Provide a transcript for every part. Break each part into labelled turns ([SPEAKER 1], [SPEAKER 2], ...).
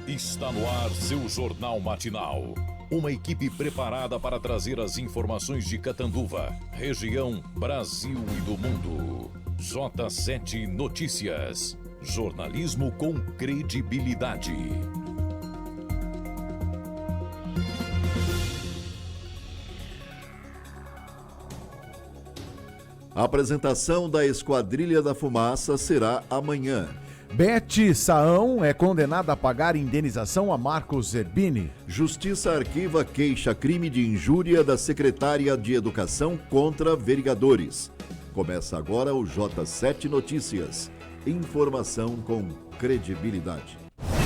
[SPEAKER 1] Está no ar seu Jornal Matinal. Uma equipe preparada para trazer as informações de Catanduva, região, Brasil e do mundo. J7 Notícias. Jornalismo com credibilidade.
[SPEAKER 2] A apresentação da Esquadrilha da Fumaça será amanhã.
[SPEAKER 3] Beth Saão é condenada a pagar indenização a Marcos Zerbini.
[SPEAKER 2] Justiça arquiva queixa-crime de injúria da secretária de Educação contra vereadores. Começa agora o J7 Notícias. Informação com credibilidade.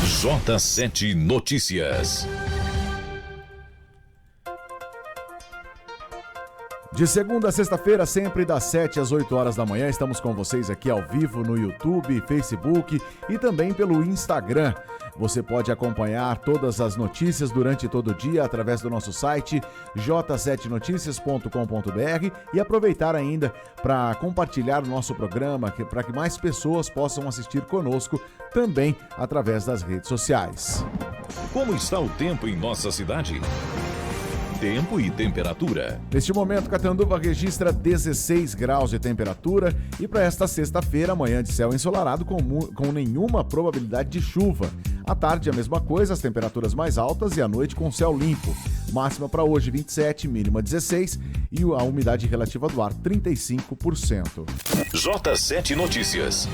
[SPEAKER 1] J7 Notícias.
[SPEAKER 3] De segunda a sexta-feira, sempre das 7 às 8 horas da manhã, estamos com vocês aqui ao vivo no YouTube, Facebook e também pelo Instagram. Você pode acompanhar todas as notícias durante todo o dia através do nosso site j7noticias.com.br e aproveitar ainda para compartilhar o nosso programa para que mais pessoas possam assistir conosco também através das redes sociais.
[SPEAKER 1] Como está o tempo em nossa cidade? Tempo e temperatura.
[SPEAKER 3] Neste momento, Catanduva registra 16 graus de temperatura e para esta sexta-feira, amanhã de céu ensolarado com nenhuma probabilidade de chuva. À tarde, a mesma coisa, as temperaturas mais altas e à noite com céu limpo. Máxima para hoje 27, mínima 16 e a umidade relativa do ar 35%.
[SPEAKER 1] J7 Notícias.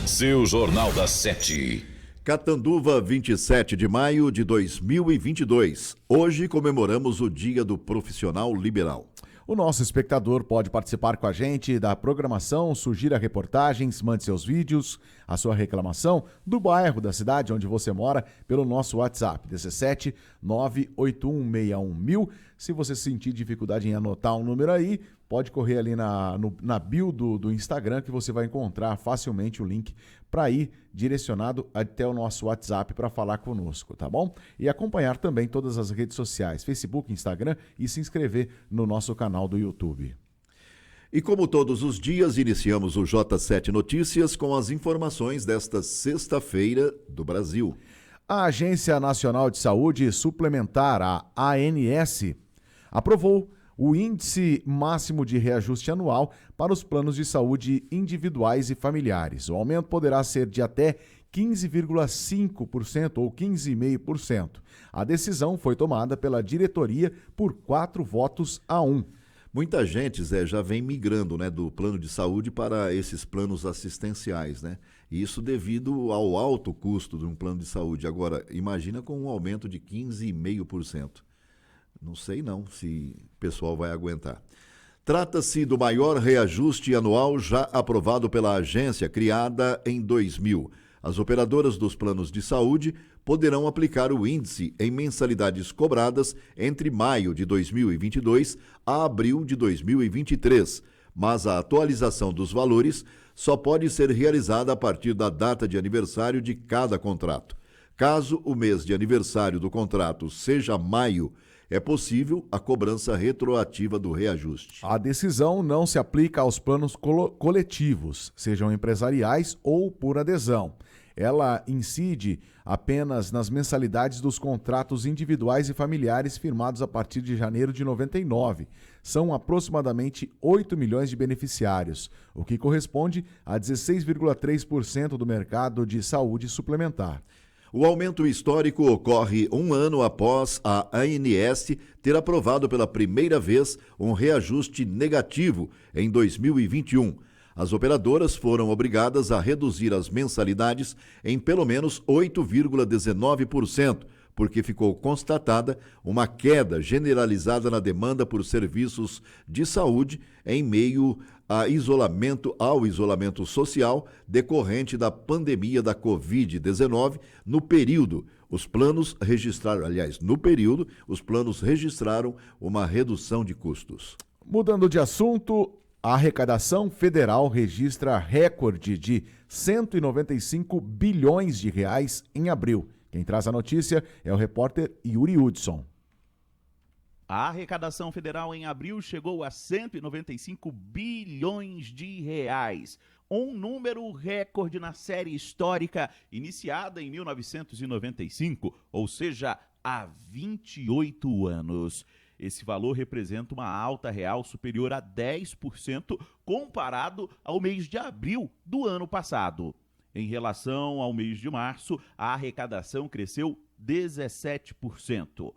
[SPEAKER 1] Seu Jornal das 7.
[SPEAKER 2] Catanduva, 27 de maio de 2022. Hoje comemoramos o Dia do Profissional Liberal.
[SPEAKER 3] O nosso espectador pode participar com a gente da programação, sugira reportagens, mande seus vídeos, a sua reclamação do bairro, da cidade onde você mora, pelo nosso WhatsApp, 17 981611000. Se você sentir dificuldade em anotar um número aí, pode correr ali na bio do Instagram que você vai encontrar facilmente o link para ir direcionado até o nosso WhatsApp para falar conosco, tá bom? E acompanhar também todas as redes sociais, Facebook, Instagram e se inscrever no nosso canal do YouTube.
[SPEAKER 2] E como todos os dias, iniciamos o J7 Notícias com as informações desta sexta-feira do Brasil.
[SPEAKER 3] A Agência Nacional de Saúde Suplementar, a ANS, aprovou o índice máximo de reajuste anual para os planos de saúde individuais e familiares. O aumento poderá ser de até 15,5% ou 15,5%. A decisão foi tomada pela diretoria por 4 votos a 1.
[SPEAKER 2] Muita gente, Zé, já vem migrando, né, do plano de saúde para esses planos assistenciais, né? E isso devido ao alto custo de um plano de saúde. Agora, imagina com um aumento de 15,5%. Não sei não se o pessoal vai aguentar. Trata-se do maior reajuste anual já aprovado pela agência criada em 2000. As operadoras dos planos de saúde poderão aplicar o índice em mensalidades cobradas entre maio de 2022 a abril de 2023, mas a atualização dos valores só pode ser realizada a partir da data de aniversário de cada contrato. Caso o mês de aniversário do contrato seja maio, é possível a cobrança retroativa do reajuste.
[SPEAKER 3] A decisão não se aplica aos planos coletivos, sejam empresariais ou por adesão. Ela incide apenas nas mensalidades dos contratos individuais e familiares firmados a partir de janeiro de 99. São aproximadamente 8 milhões de beneficiários, o que corresponde a 16,3% do mercado de saúde suplementar.
[SPEAKER 2] O aumento histórico ocorre um ano após a ANS ter aprovado pela primeira vez um reajuste negativo em 2021. As operadoras foram obrigadas a reduzir as mensalidades em pelo menos 8,19%, porque ficou constatada uma queda generalizada na demanda por serviços de saúde em meio ao isolamento social decorrente da pandemia da Covid-19 no período. Os planos registraram uma redução de custos.
[SPEAKER 3] Mudando de assunto, a arrecadação federal registra recorde de 195 bilhões de reais em abril. Quem traz a notícia é o repórter Yuri Hudson.
[SPEAKER 4] A arrecadação federal em abril chegou a 195 bilhões de reais, um número recorde na série histórica iniciada em 1995, ou seja, há 28 anos. Esse valor representa uma alta real superior a 10% comparado ao mês de abril do ano passado. Em relação ao mês de março, a arrecadação cresceu 17%.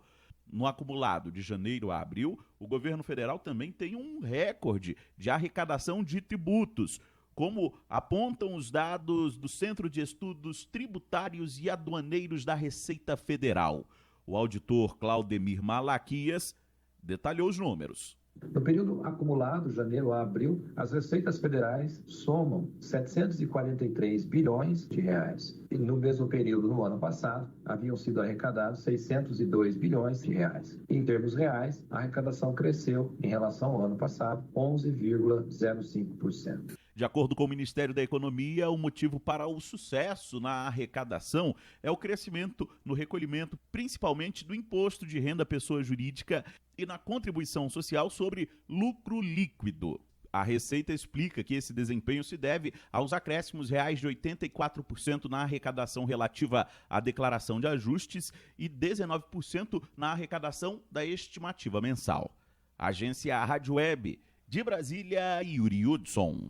[SPEAKER 4] No acumulado de janeiro a abril, o governo federal também tem um recorde de arrecadação de tributos, como apontam os dados do Centro de Estudos Tributários e Aduaneiros da Receita Federal. O auditor Claudemir Malaquias detalhou os números.
[SPEAKER 5] No período acumulado, janeiro a abril, as receitas federais somam 743 bilhões de reais. E no mesmo período, no ano passado, haviam sido arrecadados 602 bilhões de reais. Em termos reais, a arrecadação cresceu em relação ao ano passado, 11,05%.
[SPEAKER 4] De acordo com o Ministério da Economia, o motivo para o sucesso na arrecadação é o crescimento no recolhimento, principalmente do imposto de renda à pessoa jurídica e na contribuição social sobre lucro líquido. A Receita explica que esse desempenho se deve aos acréscimos reais de 84% na arrecadação relativa à declaração de ajustes e 19% na arrecadação da estimativa mensal. Agência Rádio Web, de Brasília, Yuri Hudson.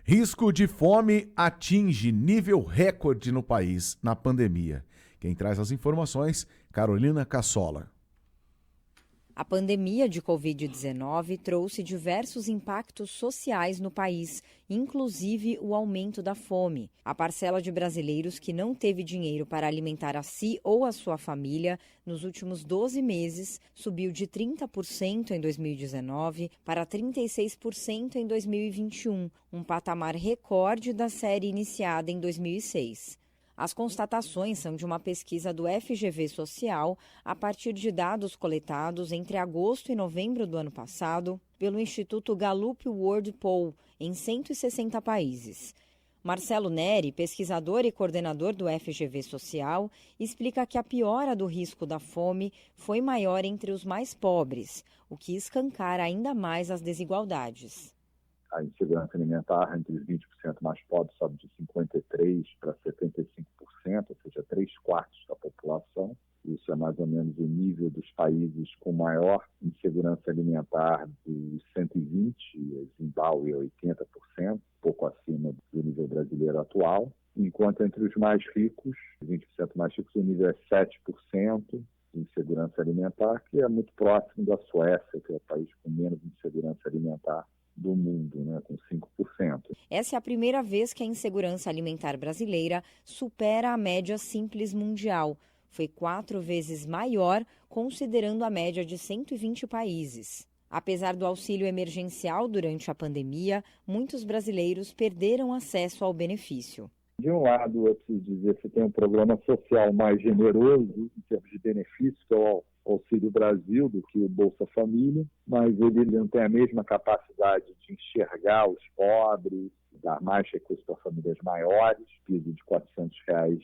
[SPEAKER 3] Risco de fome atinge nível recorde no país na pandemia. Quem traz as informações, Carolina Cassola.
[SPEAKER 6] A pandemia de Covid-19 trouxe diversos impactos sociais no país, inclusive o aumento da fome. A parcela de brasileiros que não teve dinheiro para alimentar a si ou a sua família nos últimos 12 meses subiu de 30% em 2019 para 36% em 2021, um patamar recorde da série iniciada em 2006. As constatações são de uma pesquisa do FGV Social a partir de dados coletados entre agosto e novembro do ano passado pelo Instituto Gallup World Poll em 160 países. Marcelo Neri, pesquisador e coordenador do FGV Social, explica que a piora do risco da fome foi maior entre os mais pobres, o que escancara ainda mais as desigualdades.
[SPEAKER 7] A insegurança alimentar entre os 20% mais pobres sobe de 53% para 75%, ou seja, 3/4 da população. Isso é mais ou menos o nível dos países com maior insegurança alimentar dos 120, Zimbábue 80%, pouco acima do nível brasileiro atual, enquanto entre os mais ricos, 20% mais ricos, o nível é 7% de insegurança alimentar, que é muito próximo da Suécia, que é o país com menos insegurança alimentar do mundo, né, com 5%.
[SPEAKER 6] Essa é a primeira vez que a insegurança alimentar brasileira supera a média simples mundial. Foi 4 vezes maior, considerando a média de 120 países. Apesar do auxílio emergencial durante a pandemia, muitos brasileiros perderam acesso ao benefício.
[SPEAKER 7] De um lado, eu preciso dizer que tem um programa social mais generoso em termos de benefício, que é o Auxílio Brasil, do que o Bolsa Família, mas ele não tem a mesma capacidade de enxergar os pobres, dar mais recursos para famílias maiores. O piso de R$400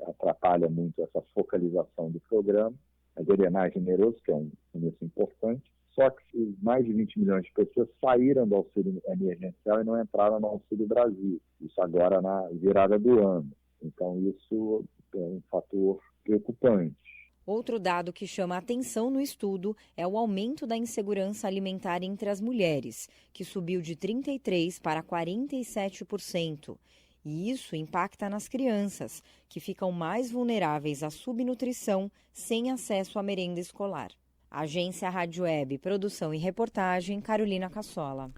[SPEAKER 7] atrapalha muito essa focalização do programa, mas ele é mais generoso, que é um começo importante. Só que mais de 20 milhões de pessoas saíram do auxílio emergencial e não entraram no Auxílio Brasil. Isso agora na virada do ano. Então, isso é um fator preocupante.
[SPEAKER 6] Outro dado que chama a atenção no estudo é o aumento da insegurança alimentar entre as mulheres, que subiu de 33% para 47%. E isso impacta nas crianças, que ficam mais vulneráveis à subnutrição sem acesso à merenda escolar. Agência Rádio Web, produção e reportagem, Carolina Cassola.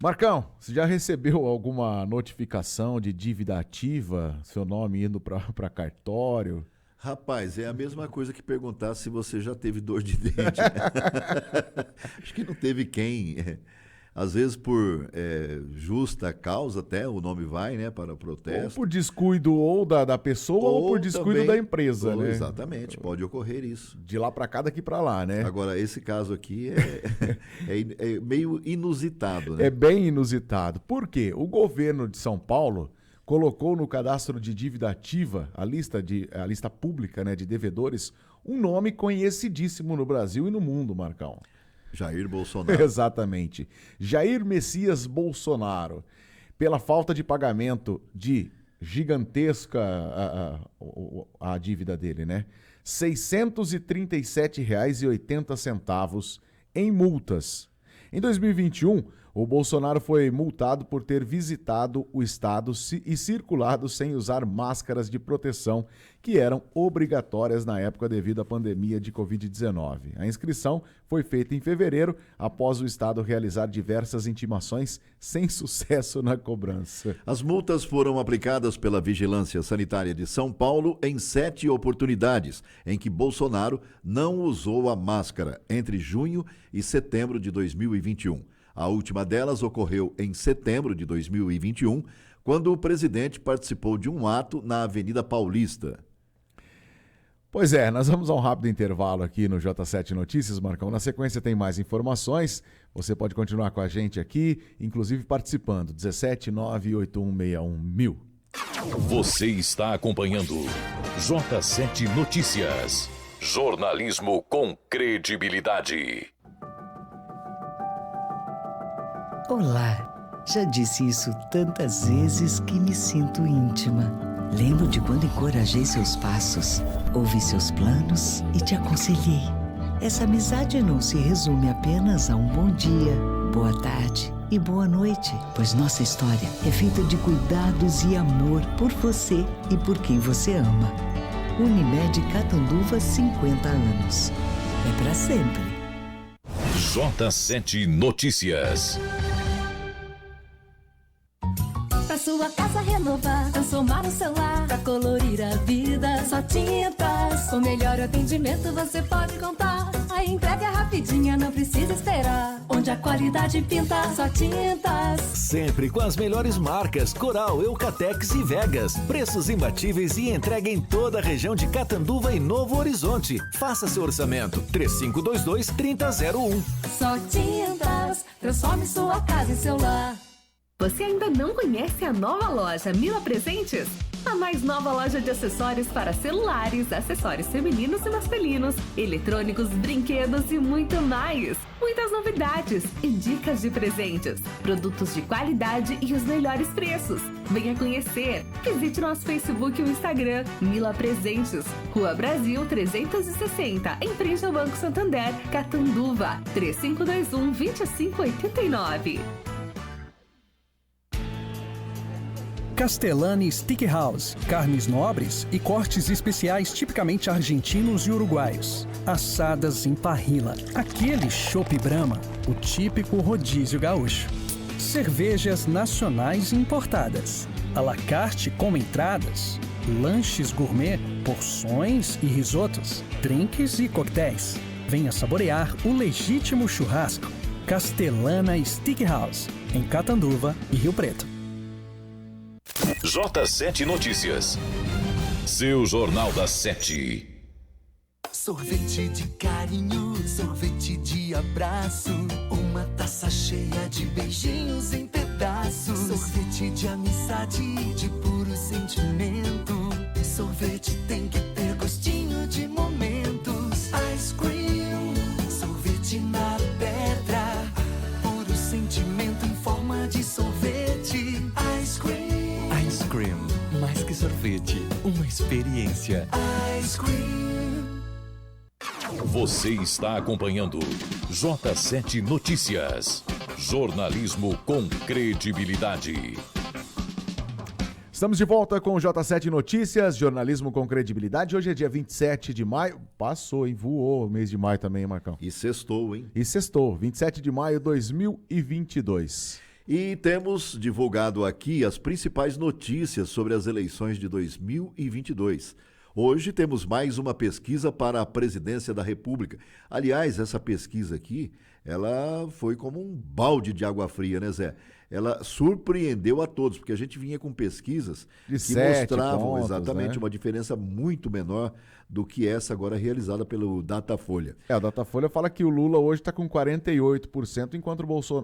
[SPEAKER 3] Marcão, você já recebeu alguma notificação de dívida ativa, seu nome indo para cartório?
[SPEAKER 2] Rapaz, é a mesma coisa que perguntar se você já teve dor de dente. Acho que não teve quem. Às vezes por justa causa até o nome vai, né, para o protesto.
[SPEAKER 3] Ou por descuido ou da pessoa ou por descuido
[SPEAKER 2] também,
[SPEAKER 3] da empresa, né?
[SPEAKER 2] Exatamente, pode ocorrer isso.
[SPEAKER 3] De lá para cá, daqui para lá, né?
[SPEAKER 2] Agora, esse caso aqui é meio inusitado, né?
[SPEAKER 3] É bem inusitado. Por quê? O governo de São Paulo colocou no cadastro de dívida ativa, a lista pública, né, de devedores, um nome conhecidíssimo no Brasil e no mundo, Marcão.
[SPEAKER 2] Jair Bolsonaro.
[SPEAKER 3] Exatamente. Jair Messias Bolsonaro, pela falta de pagamento de gigantesca a dívida dele, né? R$ 637,80 em multas. Em 2021, o Bolsonaro foi multado por ter visitado o estado e circulado sem usar máscaras de proteção, que eram obrigatórias na época devido à pandemia de Covid-19. A inscrição foi feita em fevereiro, após o estado realizar diversas intimações sem sucesso na cobrança.
[SPEAKER 2] As multas foram aplicadas pela Vigilância Sanitária de São Paulo em 7 oportunidades, em que Bolsonaro não usou a máscara entre junho e setembro de 2021. A última delas ocorreu em setembro de 2021, quando o presidente participou de um ato na Avenida Paulista.
[SPEAKER 3] Pois é, nós vamos a um rápido intervalo aqui no J7 Notícias, Marcão. Na sequência tem mais informações. Você pode continuar com a gente aqui, inclusive participando. 17981611000.
[SPEAKER 1] Você está acompanhando J7 Notícias. Jornalismo com credibilidade.
[SPEAKER 8] Olá, já disse isso tantas vezes que me sinto íntima. Lembro de quando encorajei seus passos, ouvi seus planos e te aconselhei. Essa amizade não se resume apenas a um bom dia, boa tarde e boa noite, pois nossa história é feita de cuidados e amor por você e por quem você ama. Unimed Catanduva, 50 anos. É pra sempre.
[SPEAKER 1] J7 Notícias.
[SPEAKER 9] Pra sua casa renovar, transformar o celular, pra colorir a vida, só tintas. Com melhor atendimento você pode contar. A entrega é rapidinha, não precisa esperar. Onde a qualidade pinta, só tintas.
[SPEAKER 10] Sempre com as melhores marcas, Coral, Eucatex e Vegas. Preços imbatíveis e entrega em toda a região de Catanduva e Novo Horizonte. Faça seu orçamento, 3522-3001.
[SPEAKER 9] Só tintas, transforme sua casa em seu lar.
[SPEAKER 11] Você ainda não conhece a nova loja Mila Presentes? A mais nova loja de acessórios para celulares, acessórios femininos e masculinos, eletrônicos, brinquedos e muito mais. Muitas novidades e dicas de presentes, produtos de qualidade e os melhores preços. Venha conhecer. Visite nosso Facebook e o Instagram Mila Presentes, Rua Brasil 360, em frente ao Banco Santander, Catanduva, 3521-2589.
[SPEAKER 12] Castellani Steakhouse, carnes nobres e cortes especiais tipicamente argentinos e uruguaios. Assadas em parrilla, aquele chopp Brahma, o típico rodízio gaúcho. Cervejas nacionais e importadas, à la carte com entradas, lanches gourmet, porções e risotos, drinks e coquetéis. Venha saborear o legítimo churrasco. Castellana Steakhouse, em Catanduva e Rio Preto.
[SPEAKER 1] J7 Notícias. Seu Jornal das 7.
[SPEAKER 13] Sorvete de carinho, sorvete de abraço, uma taça cheia de beijinhos em pedaços. Sorvete de amizade, de puro sentimento. Sorvete tem que ter gostinho de momentos. Ice cream, sorvete na pedra, puro sentimento em forma de sorvete. Ice cream.
[SPEAKER 14] Ice Cream, mais que sorvete, uma experiência.
[SPEAKER 13] Ice Cream.
[SPEAKER 1] Você está acompanhando J7 Notícias. Jornalismo com credibilidade.
[SPEAKER 3] Estamos de volta com o J7 Notícias, jornalismo com credibilidade. Hoje é dia 27 de maio. Passou, hein? Voou o mês de maio também, hein, Marcão?
[SPEAKER 2] E sextou, hein?
[SPEAKER 3] E sextou, 27 de maio de 2022.
[SPEAKER 2] E temos divulgado aqui as principais notícias sobre as eleições de 2022. Hoje temos mais uma pesquisa para a presidência da República. Aliás, essa pesquisa aqui, ela foi como um balde de água fria, né, Zé? Ela surpreendeu a todos, porque a gente vinha com pesquisas
[SPEAKER 3] de
[SPEAKER 2] que mostravam
[SPEAKER 3] pontos,
[SPEAKER 2] exatamente,
[SPEAKER 3] né?
[SPEAKER 2] Uma diferença muito menor do que essa agora realizada pelo Datafolha.
[SPEAKER 3] O Datafolha fala que o Lula hoje está com 48%,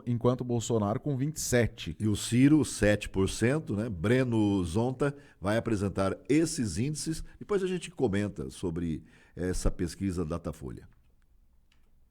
[SPEAKER 3] enquanto o Bolsonaro com 27%.
[SPEAKER 2] E o Ciro, 7%, né? Breno Zonta vai apresentar esses índices. Depois a gente comenta sobre essa pesquisa Datafolha.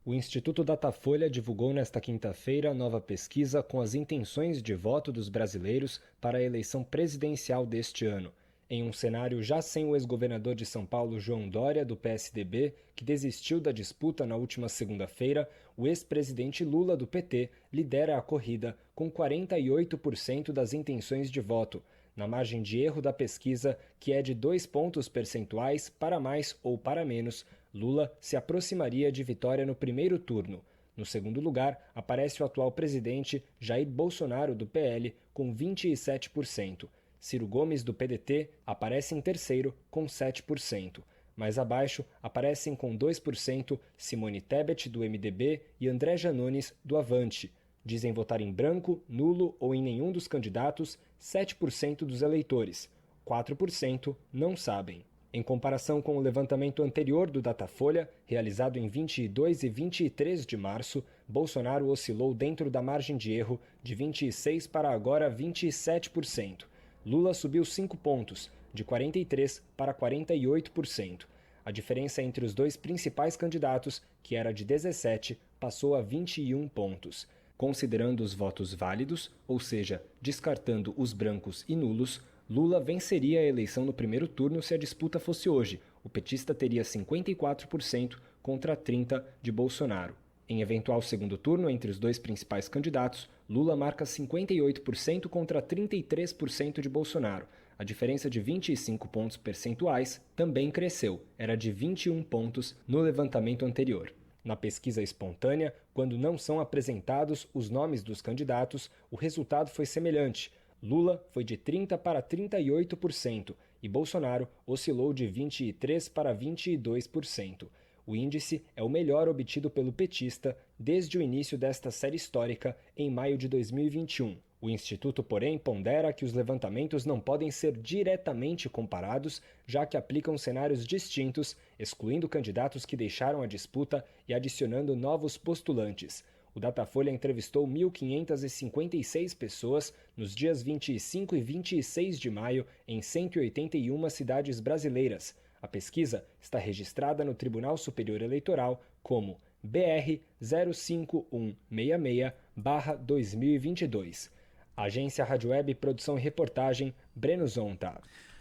[SPEAKER 15] O Instituto Datafolha divulgou nesta quinta-feira a nova pesquisa com as intenções de voto dos brasileiros para a eleição presidencial deste ano. Em um cenário já sem o ex-governador de São Paulo, João Dória, do PSDB, que desistiu da disputa na última segunda-feira, o ex-presidente Lula, do PT, lidera a corrida com 48% das intenções de voto, na margem de erro da pesquisa, que é de 2 pontos percentuais para mais ou para menos. Lula se aproximaria de vitória no primeiro turno. No segundo lugar, aparece o atual presidente Jair Bolsonaro, do PL, com 27%. Ciro Gomes, do PDT, aparece em terceiro, com 7%. Mais abaixo, aparecem com 2% Simone Tebet, do MDB, e André Janones, do Avante. Dizem votar em branco, nulo ou em nenhum dos candidatos 7% dos eleitores. 4% não sabem. Em comparação com o levantamento anterior do Datafolha, realizado em 22 e 23 de março, Bolsonaro oscilou dentro da margem de erro de 26% para agora 27%. Lula subiu 5 pontos, de 43% para 48%. A diferença entre os dois principais candidatos, que era de 17%, passou a 21 pontos. Considerando os votos válidos, ou seja, descartando os brancos e nulos, Lula venceria a eleição no primeiro turno se a disputa fosse hoje. O petista teria 54% contra 30% de Bolsonaro. Em eventual segundo turno, entre os dois principais candidatos, Lula marca 58% contra 33% de Bolsonaro. A diferença de 25 pontos percentuais também cresceu, era de 21 pontos no levantamento anterior. Na pesquisa espontânea, quando não são apresentados os nomes dos candidatos, o resultado foi semelhante. Lula foi de 30% para 38% e Bolsonaro oscilou de 23% para 22%. O índice é o melhor obtido pelo petista desde o início desta série histórica, em maio de 2021. O Instituto, porém, pondera que os levantamentos não podem ser diretamente comparados, já que aplicam cenários distintos, excluindo candidatos que deixaram a disputa e adicionando novos postulantes. O Datafolha entrevistou 1.556 pessoas nos dias 25 e 26 de maio em 181 cidades brasileiras. A pesquisa está registrada no Tribunal Superior Eleitoral como BR 05166/2022. Agência Rádio Web, produção e reportagem, Breno Zonta.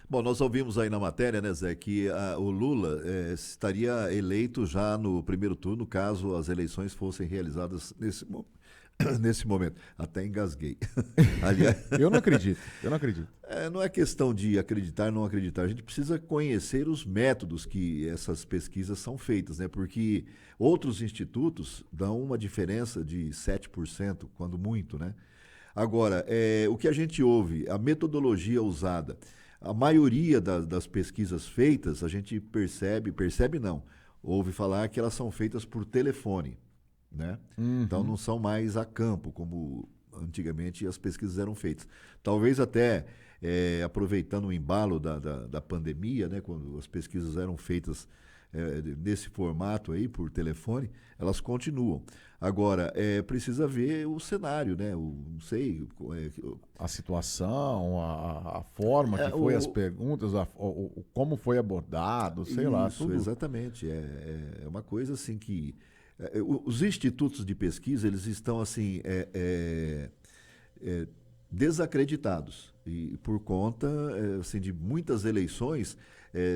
[SPEAKER 2] Bom, nós ouvimos aí na matéria, né, Zé, que o Lula estaria eleito já no primeiro turno, caso as eleições fossem realizadas nesse momento. Até engasguei. Aliás,
[SPEAKER 3] Eu não acredito.
[SPEAKER 2] Não é questão de acreditar, não acreditar. A gente precisa conhecer os métodos que essas pesquisas são feitas, né? Porque outros institutos dão uma diferença de 7%, quando muito, né? Agora, o que a gente ouve, a metodologia usada, a maioria das pesquisas feitas, a gente ouve falar que elas são feitas por telefone, né?
[SPEAKER 3] Uhum.
[SPEAKER 2] Então não são mais a campo, como antigamente as pesquisas eram feitas. Talvez até aproveitando o embalo da pandemia, né, quando as pesquisas eram feitas nesse formato aí, por telefone, elas continuam. Agora, precisa ver o cenário, né? Não sei.
[SPEAKER 3] A situação, a forma que foi as perguntas, como foi abordado, sei lá. Tudo.
[SPEAKER 2] Exatamente. É uma coisa assim que... os institutos de pesquisa, eles estão assim, desacreditados. E por conta assim, de muitas eleições,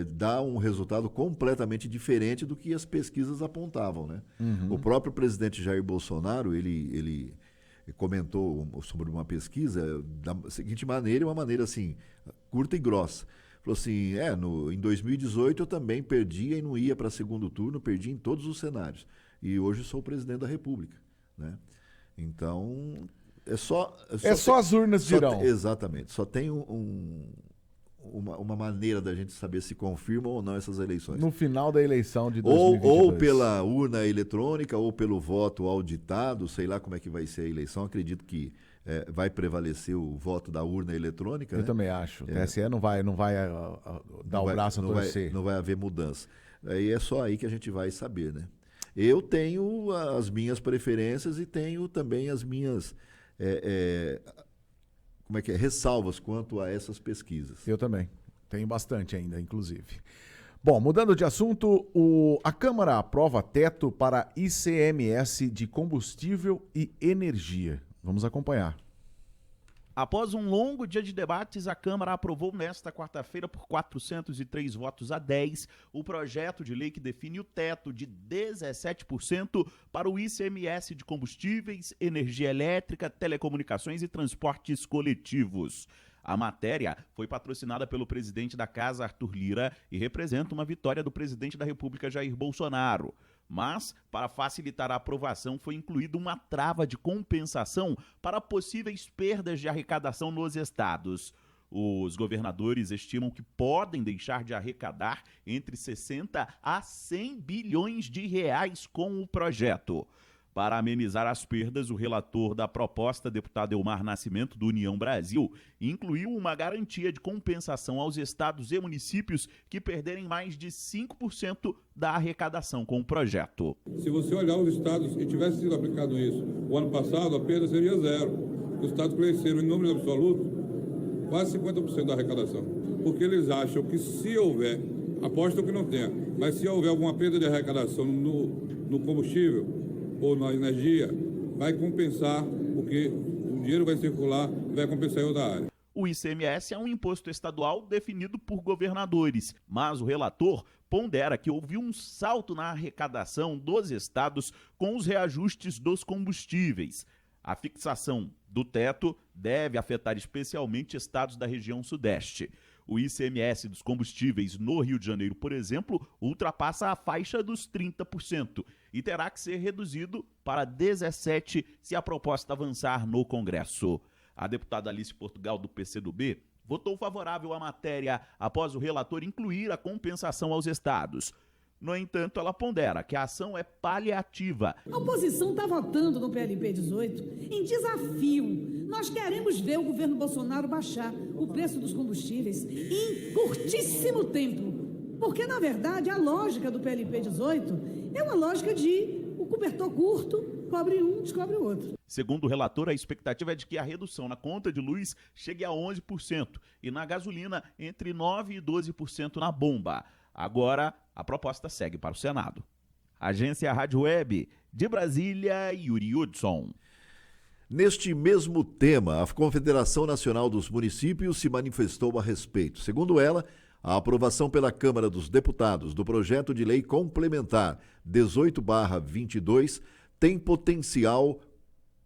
[SPEAKER 2] dá um resultado completamente diferente do que as pesquisas apontavam, né?
[SPEAKER 3] Uhum.
[SPEAKER 2] O próprio presidente Jair Bolsonaro, ele comentou sobre uma pesquisa da seguinte maneira, uma maneira assim, curta e grossa. Falou assim, em 2018 eu também perdia e não ia para segundo turno, perdi em todos os cenários. E hoje sou o presidente da República, né? Então, é só
[SPEAKER 3] as urnas dirão.
[SPEAKER 2] Exatamente. Só tem uma maneira da gente saber se confirma ou não essas eleições.
[SPEAKER 3] No final da eleição de 2022.
[SPEAKER 2] Ou pela urna eletrônica, ou pelo voto auditado, sei lá como é que vai ser a eleição. Acredito que vai prevalecer o voto da urna eletrônica.
[SPEAKER 3] Eu também acho. O TSE não vai dar o braço a torcer.
[SPEAKER 2] Não vai haver mudança. Aí é só aí que a gente vai saber, né? Eu tenho as minhas preferências e tenho também as minhas ressalvas quanto a essas pesquisas.
[SPEAKER 3] Eu também. Tenho bastante ainda, inclusive. Bom, mudando de assunto, a Câmara aprova teto para ICMS de combustível e energia. Vamos acompanhar.
[SPEAKER 4] Após um longo dia de debates, a Câmara aprovou nesta quarta-feira por 403 votos a 10 o projeto de lei que define o teto de 17% para o ICMS de combustíveis, energia elétrica, telecomunicações e transportes coletivos. A matéria foi patrocinada pelo presidente da Casa, Arthur Lira, e representa uma vitória do presidente da República, Jair Bolsonaro. Mas, para facilitar a aprovação, foi incluída uma trava de compensação para possíveis perdas de arrecadação nos estados. Os governadores estimam que podem deixar de arrecadar entre 60 a 100 bilhões de reais com o projeto. Para amenizar as perdas, o relator da proposta, deputado Elmar Nascimento, do União Brasil, incluiu uma garantia de compensação aos estados e municípios que perderem mais de 5% da arrecadação com o projeto.
[SPEAKER 16] Se você olhar os estados e tivesse sido aplicado isso o ano passado, a perda seria zero. Os estados cresceram em número absoluto quase 50% da arrecadação. Porque eles acham que se houver, apostam que não tenha, mas se houver alguma perda de arrecadação no combustível ou na energia, vai compensar, porque o dinheiro vai circular e vai compensar em outra área.
[SPEAKER 4] O ICMS é um imposto estadual definido por governadores, mas o relator pondera que houve um salto na arrecadação dos estados com os reajustes dos combustíveis. A fixação do teto deve afetar especialmente estados da região sudeste. O ICMS dos combustíveis no Rio de Janeiro, por exemplo, ultrapassa a faixa dos 30% e terá que ser reduzido para 17% se a proposta avançar no Congresso. A deputada Alice Portugal, do PCdoB, votou favorável à matéria após o relator incluir a compensação aos estados. No entanto, ela pondera que a ação é paliativa.
[SPEAKER 17] A oposição está votando no PLP 18 em desafio. Nós queremos ver o governo Bolsonaro baixar o preço dos combustíveis em curtíssimo tempo. Porque, na verdade, a lógica do PLP 18 é uma lógica de o cobertor curto, cobre um, descobre o outro.
[SPEAKER 4] Segundo o relator, a expectativa é de que a redução na conta de luz chegue a 11% e na gasolina entre 9% e 12% na bomba. Agora, a proposta segue para o Senado. Agência Rádio Web, de Brasília, Yuri Hudson.
[SPEAKER 2] Neste mesmo tema, a Confederação Nacional dos Municípios se manifestou a respeito. Segundo ela, a aprovação pela Câmara dos Deputados do projeto de lei complementar 18/22 tem potencial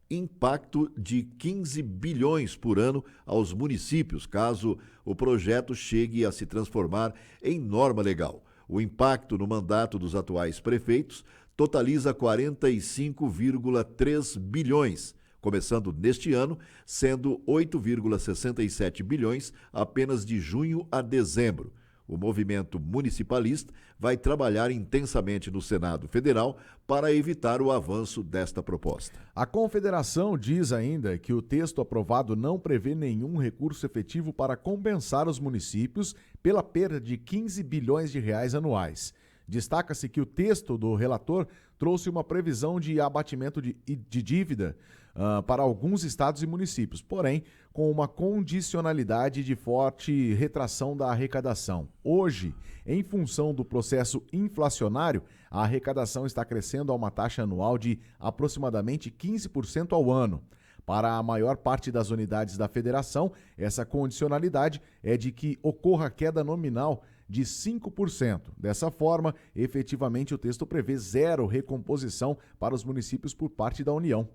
[SPEAKER 2] impacto de 15 bilhões por ano aos municípios, caso o projeto chegue a se transformar em norma legal. O impacto no mandato dos atuais prefeitos totaliza 45,3 bilhões, começando neste ano, sendo 8,67 bilhões apenas de junho a dezembro. O movimento municipalista vai trabalhar intensamente no Senado Federal para evitar o avanço desta proposta.
[SPEAKER 3] A Confederação diz ainda que o texto aprovado não prevê nenhum recurso efetivo para compensar os municípios pela perda de 15 bilhões de reais anuais. Destaca-se que o texto do relator trouxe uma previsão de abatimento de dívida para alguns estados e municípios, porém, com uma condicionalidade de forte retração da arrecadação. Hoje, em função do processo inflacionário, a arrecadação está crescendo a uma taxa anual de aproximadamente 15% ao ano. Para a maior parte das unidades da federação, essa condicionalidade é de que ocorra queda nominal de 5%. Dessa forma, efetivamente, o texto prevê zero recomposição para os municípios por parte da União.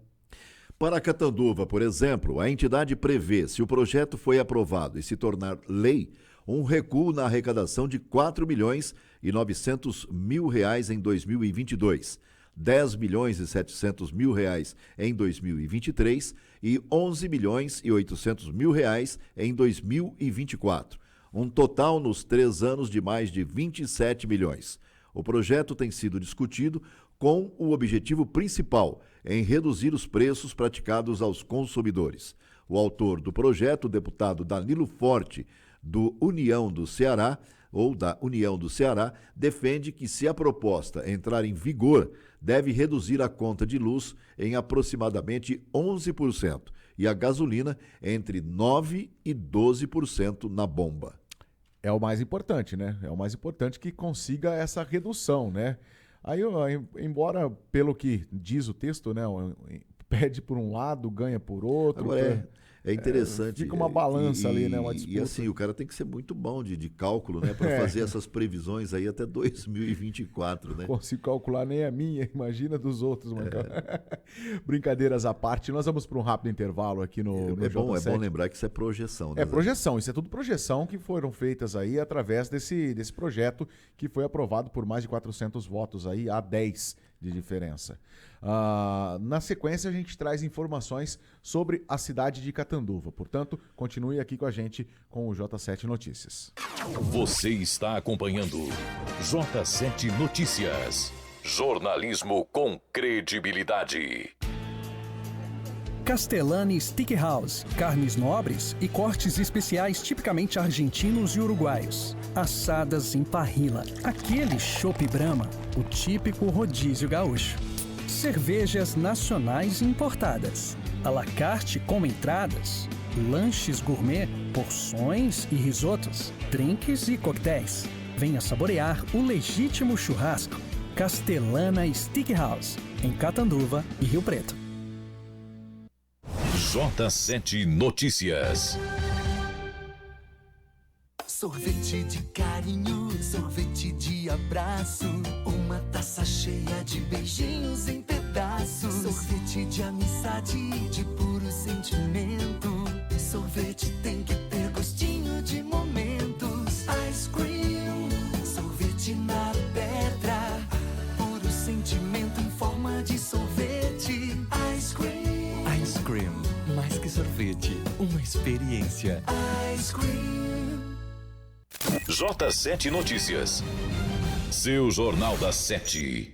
[SPEAKER 2] Para Catanduva, por exemplo, a entidade prevê, se o projeto foi aprovado e se tornar lei, um recuo na arrecadação de 4 milhões e 900 mil reais em 2022, 10 milhões e 700 mil reais em 2023 e 11 milhões e 800 mil reais em 2024. Um total nos 3 anos de mais de 27 milhões. O projeto tem sido discutido com o objetivo principal em reduzir os preços praticados aos consumidores. O autor do projeto, o deputado Danilo Forte, do União do Ceará, defende que, se a proposta entrar em vigor, deve reduzir a conta de luz em aproximadamente 11% e a gasolina entre 9% e 12% na bomba.
[SPEAKER 3] É o mais importante, né? É o mais importante que consiga essa redução, né? Aí, embora, pelo que diz o texto, né, pede por um lado, ganha por outro.
[SPEAKER 2] Agora é interessante.
[SPEAKER 3] Fica uma balança ali, né? Uma disputa.
[SPEAKER 2] E assim, o cara tem que ser muito bom de cálculo, né? Para fazer essas previsões aí até 2024, né?
[SPEAKER 3] Consigo calcular nem a minha, imagina dos outros, Marcão. Brincadeiras à parte, nós vamos para um rápido intervalo aqui no J7.
[SPEAKER 2] É bom lembrar que isso é projeção, né?
[SPEAKER 3] É projeção, isso é tudo projeção que foram feitas aí através desse projeto que foi aprovado por mais de 400 votos aí, a 10 de diferença. Na sequência, a gente traz informações sobre a cidade de Catanduva. Portanto, continue aqui com a gente com o J7 Notícias.
[SPEAKER 1] Você está acompanhando J7 Notícias. Jornalismo com credibilidade.
[SPEAKER 12] Castellani Steakhouse, carnes nobres e cortes especiais tipicamente argentinos e uruguaios. Assadas em parrilla, aquele chopp Brahma, o típico rodízio gaúcho. Cervejas nacionais importadas, à la carte com entradas, lanches gourmet, porções e risotos, drinks e coquetéis. Venha saborear o legítimo churrasco. Castellana Steakhouse, em Catanduva e Rio Preto.
[SPEAKER 1] J7 Notícias.
[SPEAKER 13] Sorvete de carinho, sorvete de abraço, uma taça cheia de beijinhos em pedaços, sorvete de amizade, de puro sentimento. Sorvete tem que ter gostinho de momentos. Ice cream, sorvete na pedra, puro sentimento em forma de sorvete. Ice cream,
[SPEAKER 14] Ice Cream, mais que sorvete, uma experiência.
[SPEAKER 13] Ice cream.
[SPEAKER 1] J7 Notícias. Seu Jornal das 7.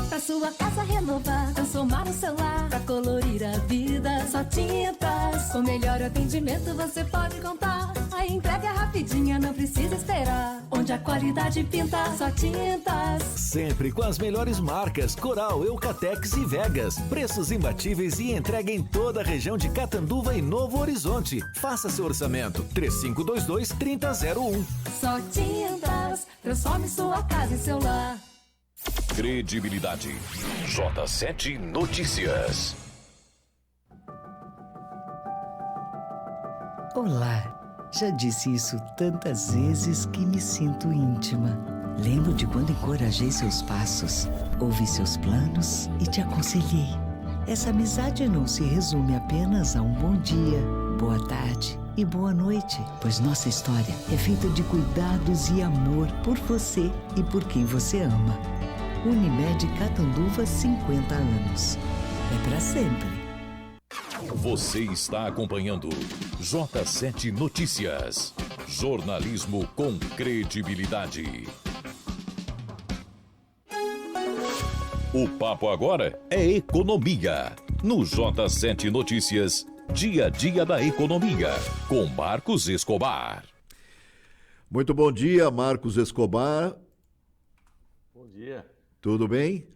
[SPEAKER 9] Pra sua casa renovar, transformar o celular, pra colorir a vida, só tintas. Com melhor atendimento você pode contar. A entrega é rapidinha, não precisa esperar. Onde a qualidade pinta, só tintas.
[SPEAKER 10] Sempre com as melhores marcas, Coral, Eucatex e Vegas. Preços imbatíveis e entrega em toda a região de Catanduva e Novo Horizonte. Faça seu orçamento, 3522-3001.
[SPEAKER 9] Só tintas, transforme sua casa em celular.
[SPEAKER 1] Credibilidade. J7 Notícias.
[SPEAKER 8] Olá, já disse isso tantas vezes que me sinto íntima. Lembro de quando encorajei seus passos, ouvi seus planos e te aconselhei. Essa amizade não se resume apenas a um bom dia, boa tarde e boa noite, pois nossa história é feita de cuidados e amor por você e por quem você ama. Unimed Catanduva, 50 anos. É pra sempre.
[SPEAKER 1] Você está acompanhando J7 Notícias. Jornalismo com credibilidade. O papo agora é economia. No J7 Notícias, dia a dia da economia, com Marcos Escobar.
[SPEAKER 2] Muito bom dia, Marcos Escobar.
[SPEAKER 18] Bom dia.
[SPEAKER 2] Tudo bem?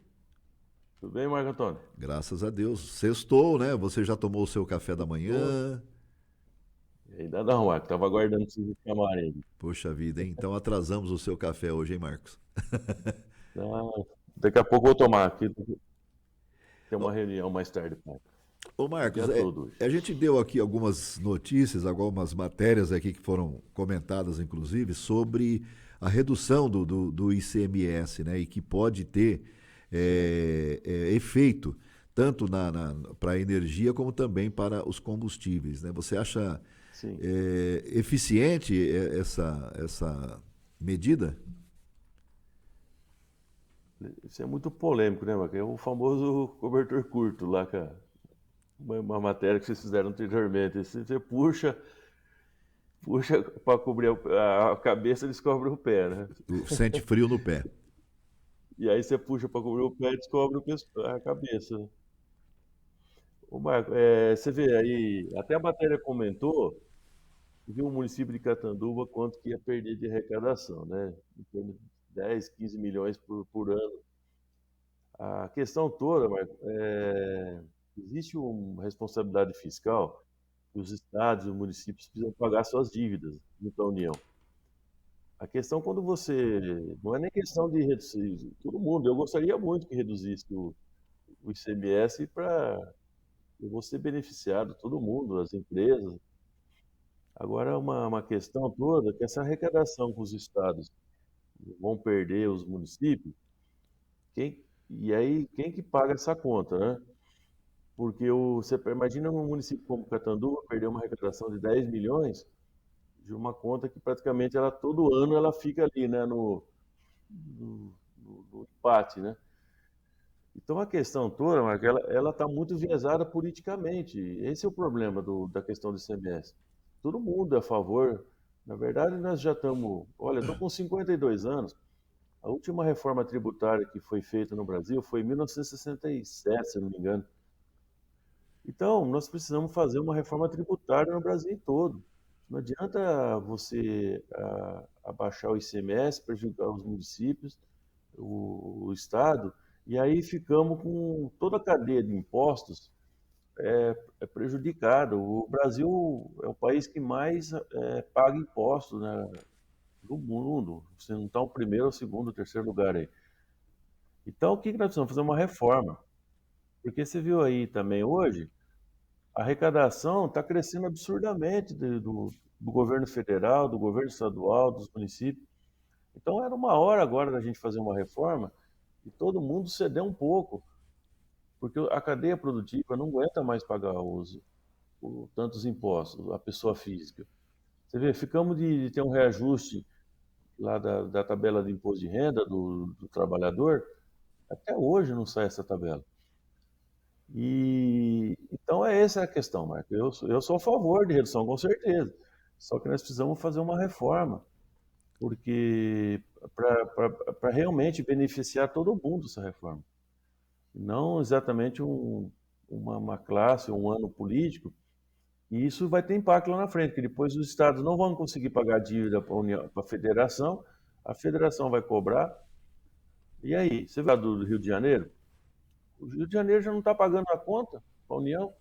[SPEAKER 18] Tudo bem, Marco Antônio?
[SPEAKER 2] Graças a Deus. Sextou, né? Você já tomou o seu café da manhã?
[SPEAKER 18] Ainda não, Marco. Tava aguardando esse camarim.
[SPEAKER 2] Poxa vida, hein? Então atrasamos o seu café hoje, hein, Marcos?
[SPEAKER 18] Não, daqui a pouco eu vou tomar aqui. Tem uma reunião mais tarde, pai.
[SPEAKER 2] Ô Marcos, a gente deu aqui algumas notícias, algumas matérias aqui que foram comentadas, inclusive, sobre a redução do ICMS, né? E que pode ter efeito tanto para a energia como também para os combustíveis, né? Você acha eficiente essa medida?
[SPEAKER 18] Isso é muito polêmico, né, Marco? É o famoso cobertor curto lá, cara. Uma matéria que vocês fizeram anteriormente. Você puxa para cobrir a cabeça, eles cobrem o pé, né?
[SPEAKER 2] Sente frio no pé.
[SPEAKER 18] E aí você puxa para cobrir o pé e descobre a cabeça. Ô Marco, você vê aí, até a matéria comentou, viu o município de Catanduva quanto que ia perder de arrecadação, né? Em torno de 10, 15 milhões por ano. A questão toda, Marco, existe uma responsabilidade fiscal os estados e os municípios precisam pagar suas dívidas junto à União. A questão quando você... Não é nem questão de reduzir todo mundo. Eu gostaria muito que reduzisse o ICMS para eu vou ser beneficiado, todo mundo, as empresas. Agora, uma questão toda que essa arrecadação com os estados vão perder os municípios, e aí quem que paga essa conta, né? Porque você imagina um município como Catanduva perder uma arrecadação de 10 milhões de uma conta que praticamente ela, todo ano ela fica ali, né, no empate, né? Então a questão toda, Marco, ela está muito viesada politicamente. Esse é o problema da questão do ICMS. Todo mundo é a favor. Na verdade, nós já estamos... Olha, eu estou com 52 anos. A última reforma tributária que foi feita no Brasil foi em 1967, se não me engano. Então, nós precisamos fazer uma reforma tributária no Brasil todo. Não adianta você abaixar o ICMS, prejudicar os municípios, o Estado, e aí ficamos com toda a cadeia de impostos prejudicada. O Brasil é o país que mais paga impostos, né, do mundo. Você não está o primeiro, o segundo, o terceiro lugar aí. Então, o que nós precisamos fazer? Uma reforma. Porque você viu aí também hoje, a arrecadação está crescendo absurdamente do governo federal, do governo estadual, dos municípios. Então, era uma hora agora da gente fazer uma reforma e todo mundo ceder um pouco, porque a cadeia produtiva não aguenta mais pagar tantos impostos, a pessoa física. Você vê, ficamos de ter um reajuste lá da tabela de imposto de renda do trabalhador, até hoje não sai essa tabela. Então essa a questão, Marco. Eu sou a favor de redução, com certeza. Só que nós precisamos fazer uma reforma, porque para realmente beneficiar todo mundo essa reforma. Não exatamente uma classe, um ano político, e isso vai ter impacto lá na frente, porque depois os estados não vão conseguir pagar dívida para a federação vai cobrar. E aí, você vai do Rio de Janeiro? O Rio de Janeiro já não está pagando a conta para a União.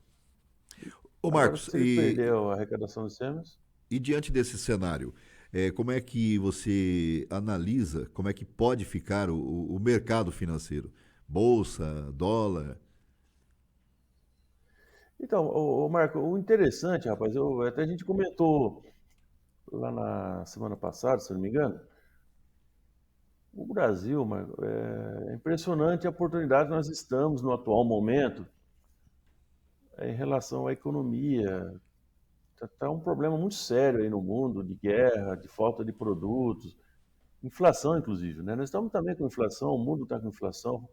[SPEAKER 2] Ô Marcos,
[SPEAKER 18] agora, se ele perdeu a arrecadação do ICMS.
[SPEAKER 2] E diante desse cenário, como é que você analisa, como é que pode ficar o mercado financeiro? Bolsa, dólar?
[SPEAKER 18] Então, Marco, o interessante, rapaz, até a gente comentou lá na semana passada, se não me engano, o Brasil, Marco, é impressionante a oportunidade que nós estamos no atual momento em relação à economia. Está um problema muito sério aí no mundo, de guerra, de falta de produtos, inflação, inclusive, né? Nós estamos também com inflação, o mundo está com inflação,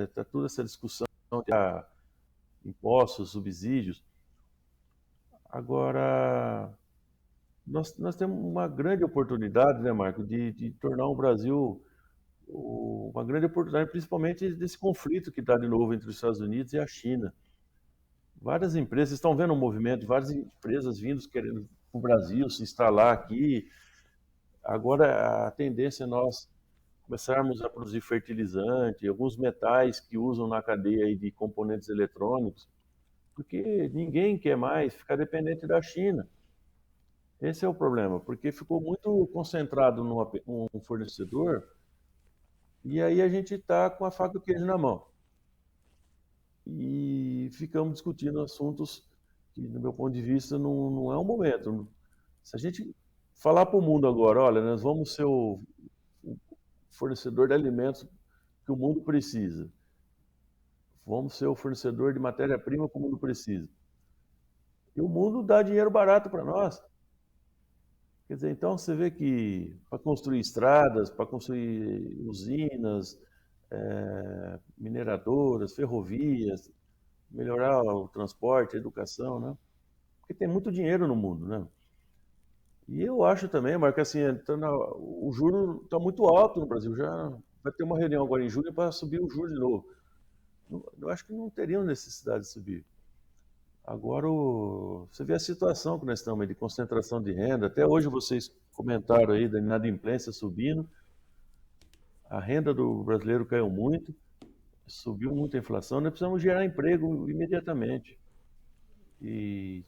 [SPEAKER 18] está toda essa discussão de impostos, subsídios. Agora, nós temos uma grande oportunidade, né, Marco, de tornar o Brasil uma grande oportunidade, principalmente desse conflito que está de novo entre os Estados Unidos e a China. Várias empresas estão vendo um movimento, várias empresas vindo querendo para o Brasil se instalar aqui. Agora, a tendência é nós começarmos a produzir fertilizante, alguns metais que usam na cadeia aí de componentes eletrônicos, porque ninguém quer mais ficar dependente da China. Esse é o problema, porque ficou muito concentrado num fornecedor e aí a gente está com a faca e o queijo na mão. E ficamos discutindo assuntos que, do meu ponto de vista, não é o momento. Se a gente falar para o mundo agora, olha, nós vamos ser o fornecedor de alimentos que o mundo precisa. Vamos ser o fornecedor de matéria-prima que o mundo precisa. E o mundo dá dinheiro barato para nós. Quer dizer, então você vê que para construir estradas, para construir usinas, mineradoras, ferrovias, melhorar o transporte, a educação, né? Porque tem muito dinheiro no mundo, né? E eu acho também, Marco, assim, o juro está muito alto no Brasil. Já vai ter uma reunião agora em julho para subir o juro de novo. Eu acho que não teriam necessidade de subir. Agora, você vê a situação que nós estamos aí de concentração de renda. Até hoje vocês comentaram aí da inadimplência subindo. A renda do brasileiro caiu muito, subiu muito a inflação. Nós precisamos gerar emprego imediatamente. E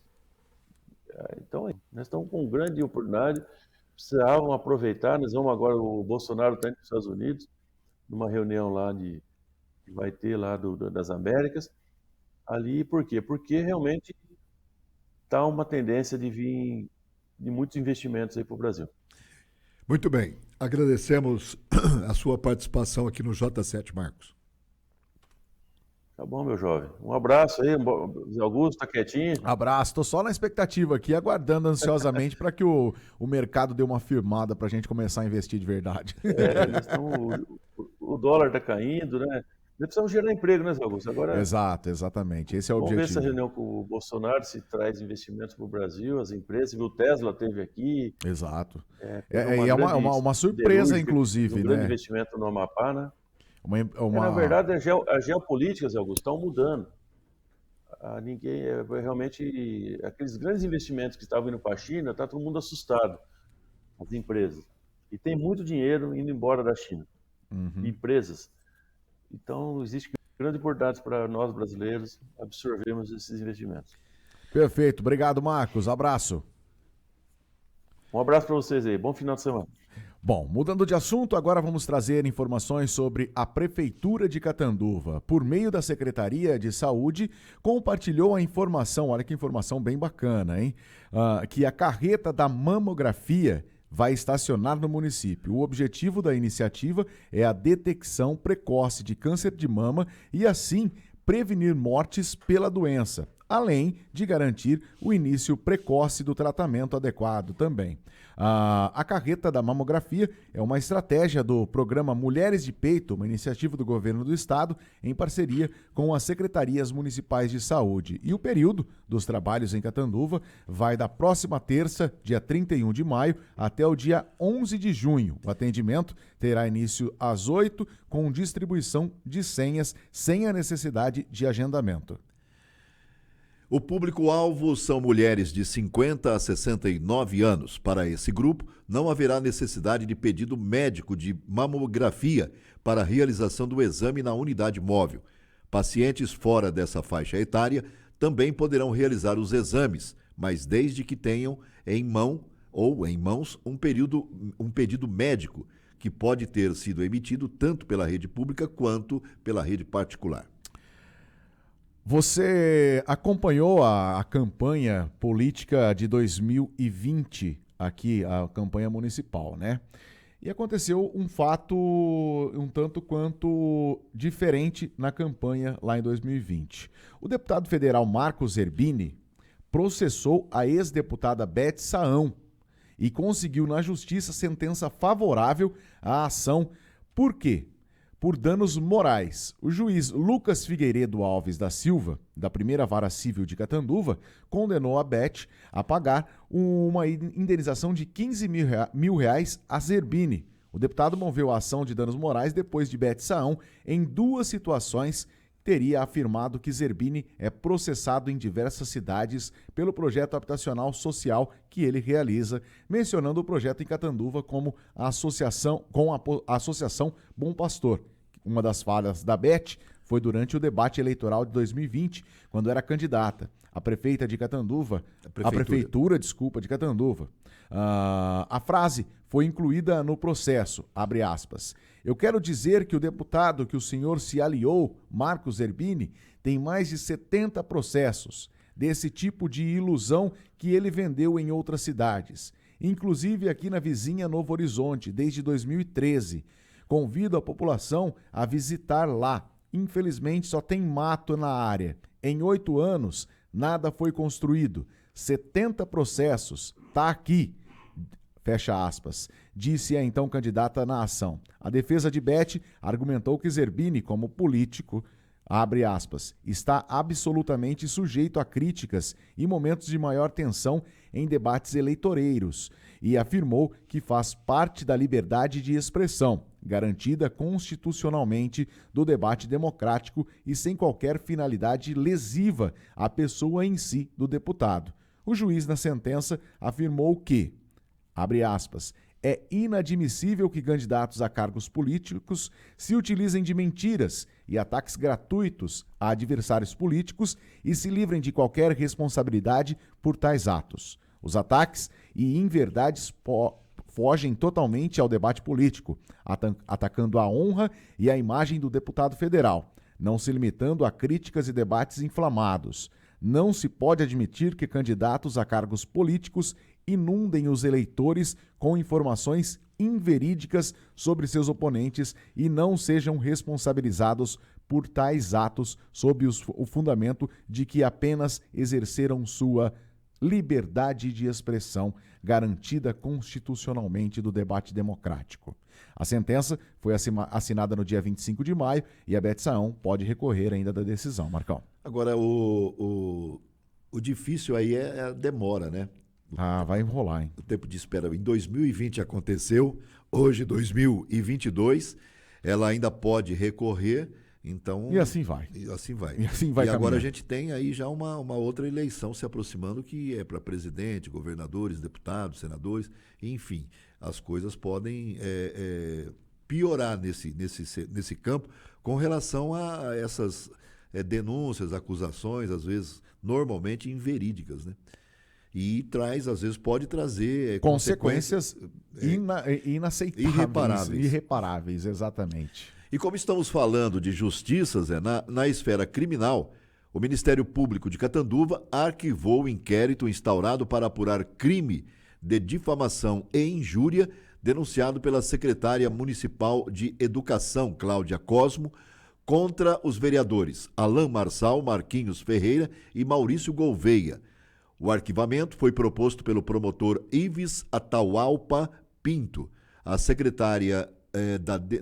[SPEAKER 18] aí. Nós estamos com grande oportunidade, precisavam aproveitar. Nós vamos agora, o Bolsonaro está indo para os Estados Unidos, numa reunião lá que vai ter lá das Américas. Ali, por quê? Porque realmente está uma tendência de vir de muitos investimentos aí para o Brasil.
[SPEAKER 19] Muito bem. Agradecemos a sua participação aqui no J7, Marcos.
[SPEAKER 18] Tá bom, meu jovem. Um abraço aí, Zé Augusto, tá quietinho?
[SPEAKER 3] Abraço, tô só na expectativa aqui, aguardando ansiosamente para que o mercado dê uma firmada para a gente começar a investir de verdade.
[SPEAKER 18] O dólar tá caindo, né? Nós precisamos gerar emprego, né, Zé Augusto? Agora,
[SPEAKER 3] Exatamente. Esse é o objetivo.
[SPEAKER 18] Vamos ver essa reunião com o Bolsonaro, se traz investimentos para o Brasil, as empresas. O Tesla esteve aqui.
[SPEAKER 3] Exato. É uma surpresa, inclusive,
[SPEAKER 18] um grande investimento no Amapá, né? Na verdade, as geopolíticas, Zé Augusto, estão mudando. Realmente, aqueles grandes investimentos que estavam indo para a China, está todo mundo assustado, as empresas. E tem muito dinheiro indo embora da China, empresas. Então, existe grande importância para nós brasileiros absorvermos esses investimentos.
[SPEAKER 3] Perfeito. Obrigado, Marcos. Abraço.
[SPEAKER 18] Um abraço para vocês aí. Bom final de semana.
[SPEAKER 3] Bom, mudando de assunto, agora vamos trazer informações sobre a Prefeitura de Catanduva. Por meio da Secretaria de Saúde, compartilhou a informação, olha que informação bem bacana, hein? Que a carreta da mamografia vai estacionar no município. O objetivo da iniciativa é a detecção precoce de câncer de mama e, assim, prevenir mortes pela doença, além de garantir o início precoce do tratamento adequado também. A carreta da mamografia é uma estratégia do programa Mulheres de Peito, uma iniciativa do governo do estado, em parceria com as secretarias municipais de saúde. E o período dos trabalhos em Catanduva vai da próxima terça, dia 31 de maio, até o dia 11 de junho. O atendimento terá início às 8, com distribuição de senhas, sem a necessidade de agendamento.
[SPEAKER 2] O público-alvo são mulheres de 50 a 69 anos. Para esse grupo, não haverá necessidade de pedido médico de mamografia para a realização do exame na unidade móvel. Pacientes fora dessa faixa etária também poderão realizar os exames, mas desde que tenham em mãos um pedido médico, que pode ter sido emitido tanto pela rede pública quanto pela rede particular.
[SPEAKER 3] Você acompanhou a campanha política de 2020 aqui, a campanha municipal, né? E aconteceu um fato um tanto quanto diferente na campanha lá em 2020. O deputado federal Marcos Zerbini processou a ex-deputada Beth Saão e conseguiu na justiça sentença favorável à ação. Por quê? Por danos morais. O juiz Lucas Figueiredo Alves da Silva, da primeira vara civil de Catanduva, condenou a Beth a pagar uma indenização de 15 mil reais a Zerbini. O deputado moveu a ação de danos morais depois de Beth Saão, em duas situações, teria afirmado que Zerbini é processado em diversas cidades pelo projeto habitacional social que ele realiza, mencionando o projeto em Catanduva como a associação Bom Pastor. Uma das falhas da Beth foi durante o debate eleitoral de 2020, quando era candidata a prefeita de Catanduva, a prefeitura de Catanduva. A frase foi incluída no processo, abre aspas. Eu quero dizer que o deputado que o senhor se aliou, Marcos Zerbini, tem mais de 70 processos desse tipo de ilusão que ele vendeu em outras cidades, inclusive aqui na vizinha Novo Horizonte, desde 2013. Convido a população a visitar lá. Infelizmente só tem mato na área. Em 8 anos, nada foi construído. 70 processos. Tá aqui. Fecha aspas. Disse a então candidata na ação. A defesa de Beth argumentou que Zerbini, como político, abre aspas, está absolutamente sujeito a críticas e momentos de maior tensão em debates eleitoreiros e afirmou que faz parte da liberdade de expressão, garantida constitucionalmente do debate democrático e sem qualquer finalidade lesiva à pessoa em si do deputado. O juiz, na sentença, afirmou que, abre aspas, é inadmissível que candidatos a cargos políticos se utilizem de mentiras e ataques gratuitos a adversários políticos e se livrem de qualquer responsabilidade por tais atos. Os ataques e inverdades fogem totalmente ao debate político, atacando a honra e a imagem do deputado federal, não se limitando a críticas e debates inflamados. Não se pode admitir que candidatos a cargos políticos inundem os eleitores com informações inverídicas sobre seus oponentes e não sejam responsabilizados por tais atos sob o fundamento de que apenas exerceram sua liberdade de expressão garantida constitucionalmente do debate democrático. A sentença foi assinada no dia 25 de maio e a Beth Saão pode recorrer ainda da decisão, Marcão.
[SPEAKER 2] Agora, o difícil aí é a demora, né?
[SPEAKER 3] Vai enrolar, hein?
[SPEAKER 2] O tempo de espera. Em 2020 aconteceu, hoje 2022, ela ainda pode recorrer, então...
[SPEAKER 3] E assim vai.
[SPEAKER 2] E assim vai.
[SPEAKER 3] E
[SPEAKER 2] agora a gente tem aí já uma outra eleição se aproximando, que é para presidente, governadores, deputados, senadores, enfim, as coisas podem piorar nesse campo com relação a essas denúncias, acusações, às vezes, normalmente inverídicas, né? E às vezes pode trazer
[SPEAKER 3] consequências inaceitáveis. Irreparáveis, exatamente.
[SPEAKER 2] E como estamos falando de justiça, Zé, na esfera criminal, o Ministério Público de Catanduva arquivou o inquérito instaurado para apurar crime de difamação e injúria denunciado pela secretária municipal de Educação, Cláudia Cosmo, contra os vereadores Alain Marçal, Marquinhos Ferreira e Maurício Gouveia. O arquivamento foi proposto pelo promotor Ives Atahualpa Pinto. A secretária,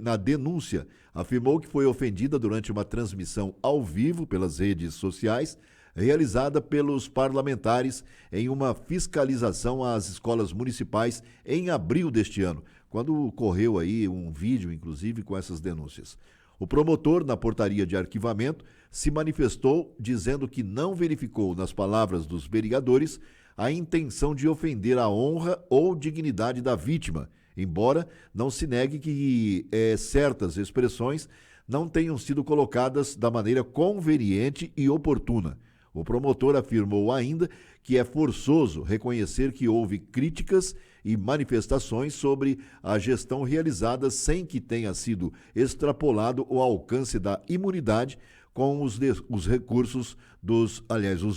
[SPEAKER 2] na denúncia, afirmou que foi ofendida durante uma transmissão ao vivo pelas redes sociais, realizada pelos parlamentares em uma fiscalização às escolas municipais em abril deste ano, quando correu aí um vídeo, inclusive, com essas denúncias. O promotor, na portaria de arquivamento, se manifestou dizendo que não verificou, nas palavras dos vereadores, a intenção de ofender a honra ou dignidade da vítima, embora não se negue que certas expressões não tenham sido colocadas da maneira conveniente e oportuna. O promotor afirmou ainda que é forçoso reconhecer que houve críticas e manifestações sobre a gestão realizada sem que tenha sido extrapolado o alcance da imunidade com os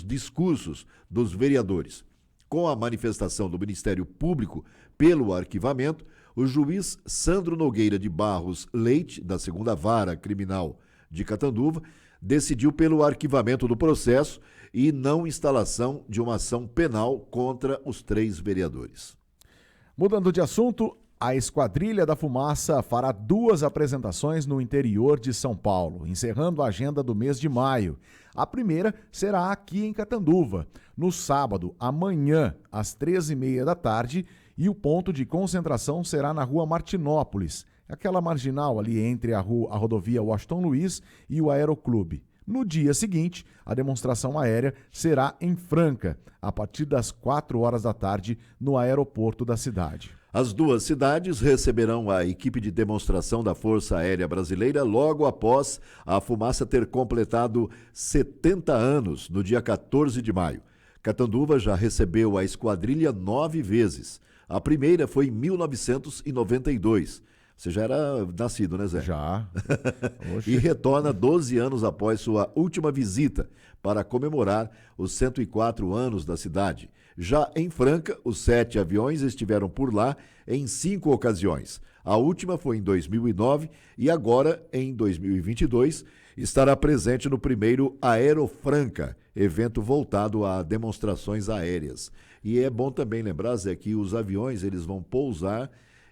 [SPEAKER 2] discursos dos vereadores. Com a manifestação do Ministério Público pelo arquivamento, o juiz Sandro Nogueira de Barros Leite, da 2ª Vara Criminal de Catanduva, decidiu pelo arquivamento do processo e não instalação de uma ação penal contra os 3 vereadores.
[SPEAKER 3] Mudando de assunto, a Esquadrilha da Fumaça fará 2 apresentações no interior de São Paulo, encerrando a agenda do mês de maio. A primeira será aqui em Catanduva, no sábado, amanhã, às 13h30 da tarde, e o ponto de concentração será na Rua Martinópolis, aquela marginal ali entre a rodovia Washington Luiz e o Aeroclube. No dia seguinte, a demonstração aérea será em Franca, a partir das 4h da tarde, no aeroporto da cidade.
[SPEAKER 2] As 2 cidades receberão a equipe de demonstração da Força Aérea Brasileira logo após a fumaça ter completado 70 anos, no dia 14 de maio. Catanduva já recebeu a esquadrilha 9 vezes. A primeira foi em 1992. Você já era nascido, né, Zé?
[SPEAKER 3] Já.
[SPEAKER 2] E retorna 12 anos após sua última visita para comemorar os 104 anos da cidade. Já em Franca, os 7 aviões estiveram por lá em 5 ocasiões. A última foi em 2009 e agora, em 2022, estará presente no primeiro Aerofranca, evento voltado a demonstrações aéreas. E é bom também lembrar, Zé, que os aviões eles vão pousar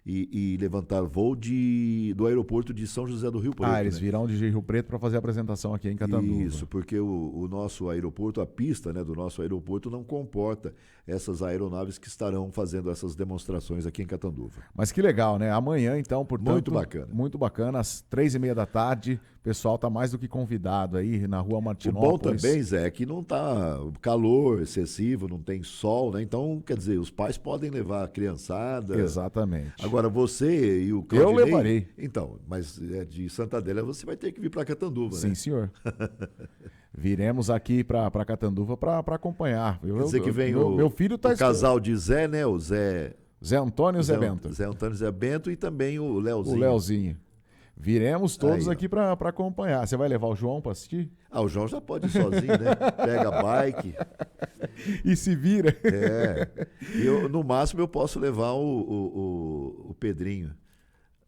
[SPEAKER 2] e levantar voo do aeroporto de São José do Rio Preto.
[SPEAKER 3] Eles virão de Rio Preto para fazer a apresentação aqui em Catanduva.
[SPEAKER 2] Isso, porque o nosso aeroporto, a pista, né, do nosso aeroporto não comporta essas aeronaves que estarão fazendo essas demonstrações aqui em Catanduva.
[SPEAKER 3] Mas que legal, né? Amanhã, então, portanto...
[SPEAKER 2] Muito bacana.
[SPEAKER 3] Muito bacana, às 3h30 da tarde, o pessoal está mais do que convidado aí na Rua Martinópolis.
[SPEAKER 2] O bom também, Zé, é que não está calor excessivo, não tem sol, né? Então, quer dizer, os pais podem levar a criançada.
[SPEAKER 3] Exatamente.
[SPEAKER 2] Agora, você e o Claudinei...
[SPEAKER 3] Eu levarei.
[SPEAKER 2] Então, mas de Santa Adélia você vai ter que vir para Catanduva,
[SPEAKER 3] Sim,
[SPEAKER 2] né?
[SPEAKER 3] senhor. Viremos aqui para Catanduva para acompanhar.
[SPEAKER 2] Quer dizer que vem
[SPEAKER 3] meu filho tá
[SPEAKER 2] o casal de Zé, né? O Zé
[SPEAKER 3] Antônio e Zé Bento.
[SPEAKER 2] Zé Antônio e Zé Bento e também o Leozinho.
[SPEAKER 3] O Leozinho. Viremos todos aqui para acompanhar. Você vai levar o João para assistir?
[SPEAKER 2] O João já pode ir sozinho, né? Pega a bike.
[SPEAKER 3] E se vira.
[SPEAKER 2] No máximo eu posso levar o Pedrinho.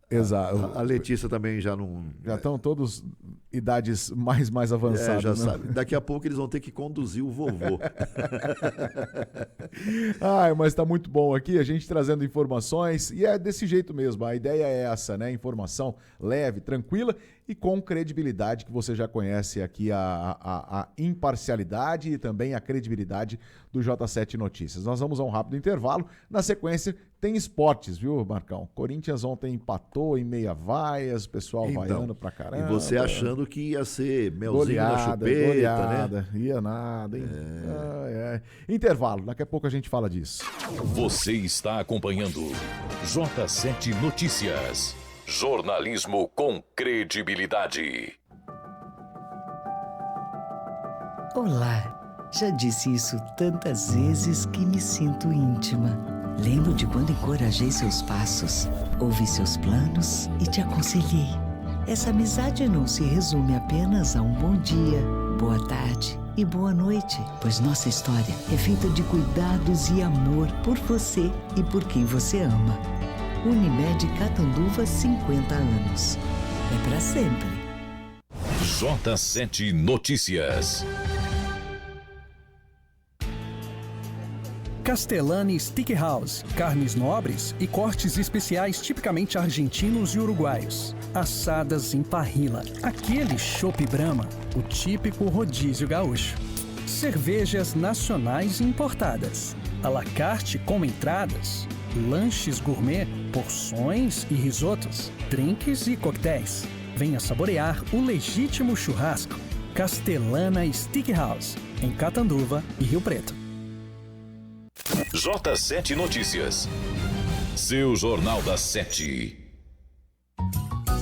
[SPEAKER 3] Exato.
[SPEAKER 2] A Letícia também já não...
[SPEAKER 3] Já estão todos idades mais avançadas.
[SPEAKER 2] Já
[SPEAKER 3] né?
[SPEAKER 2] sabe. Daqui a pouco eles vão ter que conduzir o vovô.
[SPEAKER 3] Mas está muito bom aqui, a gente trazendo informações, e é desse jeito mesmo, a ideia é essa, né? Informação leve, tranquila e com credibilidade, que você já conhece aqui a imparcialidade e também a credibilidade do J7 Notícias. Nós vamos a um rápido intervalo, na sequência tem esportes, viu, Marcão? Corinthians ontem empatou em meia vaias, pessoal vaiando pra caramba.
[SPEAKER 2] E você achando que ia ser melzinho na chupeta, né?
[SPEAKER 3] Ia nada, hein? Intervalo, daqui a pouco a gente fala disso.
[SPEAKER 1] Você está acompanhando J7 Notícias. Jornalismo com credibilidade.
[SPEAKER 8] Olá, já disse isso tantas vezes que me sinto íntima. Lembro de quando encorajei seus passos, ouvi seus planos e te aconselhei. Essa amizade não se resume apenas a um bom dia, boa tarde e boa noite, pois nossa história é feita de cuidados e amor por você e por quem você ama. Unimed Catanduva, 50 anos. É pra sempre.
[SPEAKER 1] J7 Notícias.
[SPEAKER 12] Castellani Steakhouse, carnes nobres e cortes especiais tipicamente argentinos e uruguaios. Assadas em parrilla, aquele chopp Brahma, o típico rodízio gaúcho. Cervejas nacionais importadas, à la carte com entradas, lanches gourmet, porções e risotos, drinks e coquetéis. Venha saborear o legítimo churrasco. Castellana Steakhouse, em Catanduva e Rio Preto.
[SPEAKER 1] J7 Notícias. Seu Jornal das 7.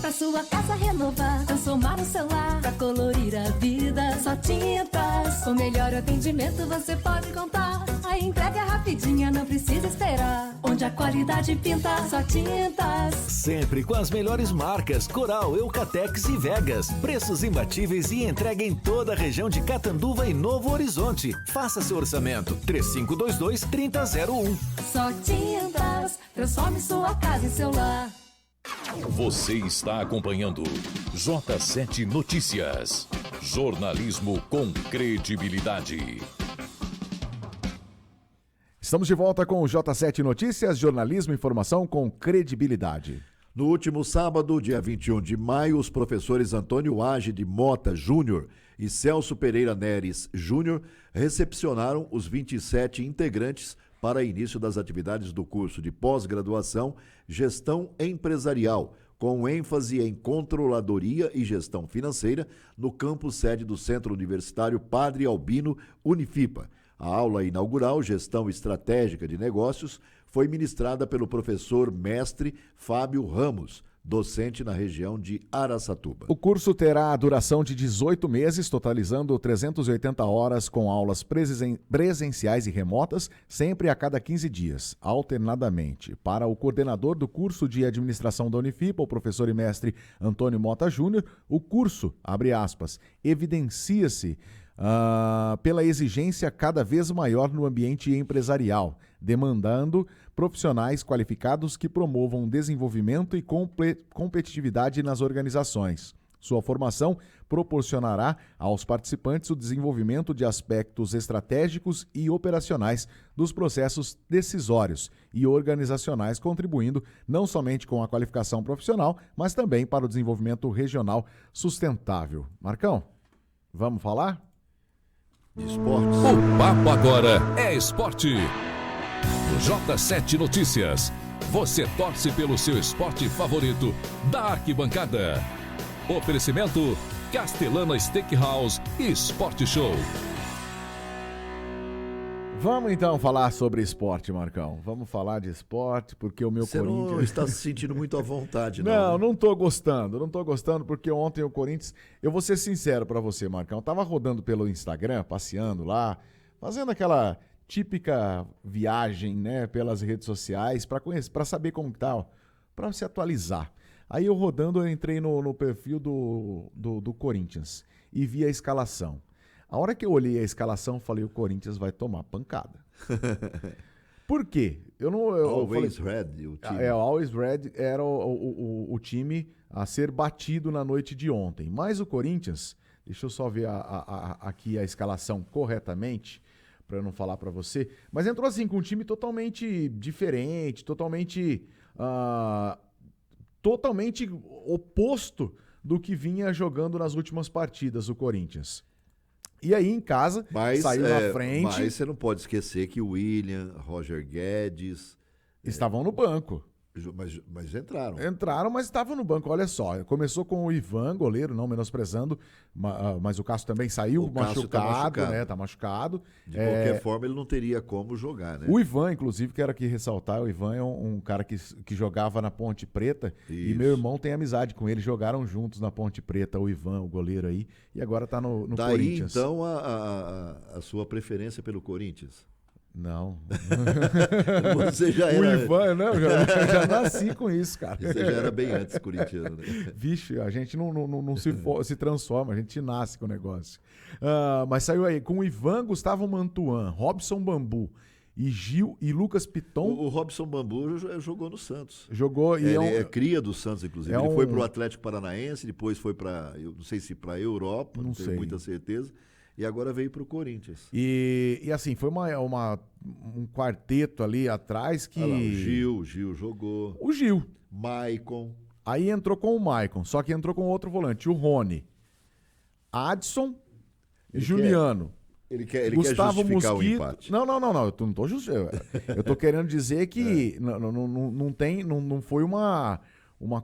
[SPEAKER 9] Pra sua casa renovar, transformar o celular, pra colorir a vida, só tintas. Com melhor atendimento você pode contar. A entrega é rapidinha, não precisa esperar. Onde a qualidade pinta, só tintas.
[SPEAKER 10] Sempre com as melhores marcas, Coral, Eucatex e Vegas. Preços imbatíveis e entrega em toda a região de Catanduva e Novo Horizonte. Faça seu orçamento, 3522-3001.
[SPEAKER 9] Só tintas, transforme sua casa em seu lar.
[SPEAKER 1] Você está acompanhando J7 Notícias. Jornalismo com credibilidade.
[SPEAKER 3] Estamos de volta com o J7 Notícias, jornalismo e informação com credibilidade.
[SPEAKER 2] No último sábado, dia 21 de maio, os professores Antônio Age de Mota Júnior e Celso Pereira Neres Júnior recepcionaram os 27 integrantes para início das atividades do curso de pós-graduação Gestão Empresarial, com ênfase em Controladoria e Gestão Financeira, no campus sede do Centro Universitário Padre Albino Unifipa. A aula inaugural, Gestão Estratégica de Negócios, foi ministrada pelo professor mestre Fábio Ramos, docente na região de Araçatuba.
[SPEAKER 3] O curso terá a duração de 18 meses, totalizando 380 horas com aulas presenciais e remotas, sempre a cada 15 dias, alternadamente. Para o coordenador do curso de administração da Unifipa, o professor e mestre Antônio Mota Júnior, o curso, abre aspas, evidencia-se pela exigência cada vez maior no ambiente empresarial, demandando profissionais qualificados que promovam desenvolvimento e competitividade nas organizações. Sua formação proporcionará aos participantes o desenvolvimento de aspectos estratégicos e operacionais dos processos decisórios e organizacionais, contribuindo não somente com a qualificação profissional, mas também para o desenvolvimento regional sustentável. Marcão, vamos falar?
[SPEAKER 2] Esportes.
[SPEAKER 1] O papo agora é esporte. J7 Notícias. Você torce pelo seu esporte favorito da arquibancada. Oferecimento Castellana Steakhouse e Sport Show.
[SPEAKER 3] Vamos então falar sobre esporte, Marcão. Vamos falar de esporte, porque o meu
[SPEAKER 2] Você
[SPEAKER 3] Corinthians...
[SPEAKER 2] não está se sentindo muito à vontade, não?
[SPEAKER 3] Não,
[SPEAKER 2] né?
[SPEAKER 3] não tô gostando, porque ontem o Corinthians... Eu vou ser sincero pra você, Marcão. Eu tava rodando pelo Instagram, passeando lá, fazendo aquela típica viagem, né, pelas redes sociais, pra conhecer, para saber como que tá, pra se atualizar. Aí eu rodando, eu entrei no perfil do Corinthians e vi a escalação. A hora que eu olhei a escalação, falei, o Corinthians vai tomar pancada. Por quê?
[SPEAKER 2] Always Red, o time.
[SPEAKER 3] Always Red era o time a ser batido na noite de ontem. Mas o Corinthians, deixa eu só ver aqui a escalação corretamente, para eu não falar para você, mas entrou assim com um time totalmente diferente, totalmente oposto do que vinha jogando nas últimas partidas o Corinthians. E aí em casa, saiu na frente.
[SPEAKER 2] Mas você não pode esquecer que o William, Roger Guedes...
[SPEAKER 3] estavam no banco.
[SPEAKER 2] Mas entraram.
[SPEAKER 3] Entraram, mas estavam no banco. Olha só, começou com o Ivan, goleiro, não menosprezando, mas o Cássio também saiu machucado, né? Tá machucado.
[SPEAKER 2] De qualquer forma, ele não teria como jogar, né?
[SPEAKER 3] O Ivan, inclusive, quero aqui ressaltar, o Ivan é um cara que jogava na Ponte Preta. Isso. E meu irmão tem amizade com ele, jogaram juntos na Ponte Preta, o Ivan, o goleiro aí, e agora tá no Corinthians.
[SPEAKER 2] Daí, então, a sua preferência pelo Corinthians?
[SPEAKER 3] Não.
[SPEAKER 2] Você já era...
[SPEAKER 3] O Ivan, não, eu já nasci com isso, cara.
[SPEAKER 2] Você já era bem antes corintiano, né?
[SPEAKER 3] Vixe, a gente não se transforma, a gente nasce com o negócio. Mas saiu aí com o Ivan, Gustavo Mantuan, Robson Bambu e Gil e Lucas Piton.
[SPEAKER 2] O Robson Bambu jogou no Santos.
[SPEAKER 3] Jogou.
[SPEAKER 2] Ele é cria do Santos, inclusive. Ele foi pro Atlético Paranaense, depois foi para, eu não sei se para Europa, não tenho muita certeza. E agora veio para o Corinthians.
[SPEAKER 3] E assim, foi um quarteto ali atrás que...
[SPEAKER 2] Olha lá, o Gil jogou.
[SPEAKER 3] O Gil.
[SPEAKER 2] Maicon.
[SPEAKER 3] Aí entrou com o Maicon, só que entrou com outro volante, o Rony. Adson, Juliano.
[SPEAKER 2] Ele quer
[SPEAKER 3] Gustavo
[SPEAKER 2] justificar
[SPEAKER 3] Mosquito.
[SPEAKER 2] o empate.
[SPEAKER 3] Não, eu não tô justificando. Eu tô querendo dizer que não foi uma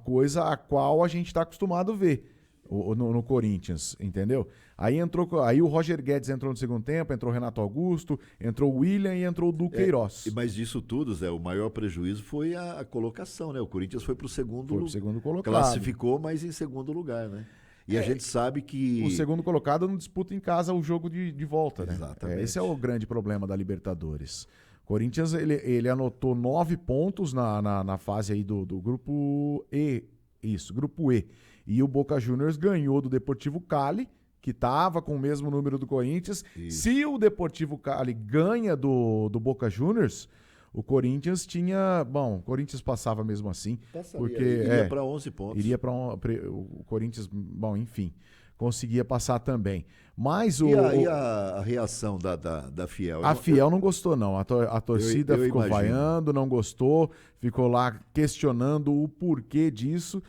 [SPEAKER 3] coisa a qual a gente está acostumado a ver no Corinthians, entendeu? Aí o Roger Guedes entrou no segundo tempo, entrou o Renato Augusto, entrou o William e entrou o Duqueiroz.
[SPEAKER 2] Mas disso tudo, Zé, o maior prejuízo foi a colocação, né? O Corinthians foi pro segundo
[SPEAKER 3] colocado.
[SPEAKER 2] Classificou, mas em segundo lugar, né? E a gente sabe que...
[SPEAKER 3] O segundo colocado não disputa em casa o jogo de volta, né?
[SPEAKER 2] Exatamente.
[SPEAKER 3] Esse é o grande problema da Libertadores. Corinthians, ele anotou 9 pontos na fase aí do Grupo E. Isso, Grupo E. E o Boca Juniors ganhou do Deportivo Cali, que estava com o mesmo número do Corinthians. Isso. Se o Deportivo Cali ganha do Boca Juniors, o Corinthians tinha... Bom, o Corinthians passava mesmo assim. Porque
[SPEAKER 2] iria para 11 pontos.
[SPEAKER 3] Iria para o Corinthians... Bom, enfim, conseguia passar também. Mas
[SPEAKER 2] E a reação da Fiel?
[SPEAKER 3] A Fiel não gostou, não. A torcida ficou vaiando, não gostou, ficou lá questionando o porquê disso.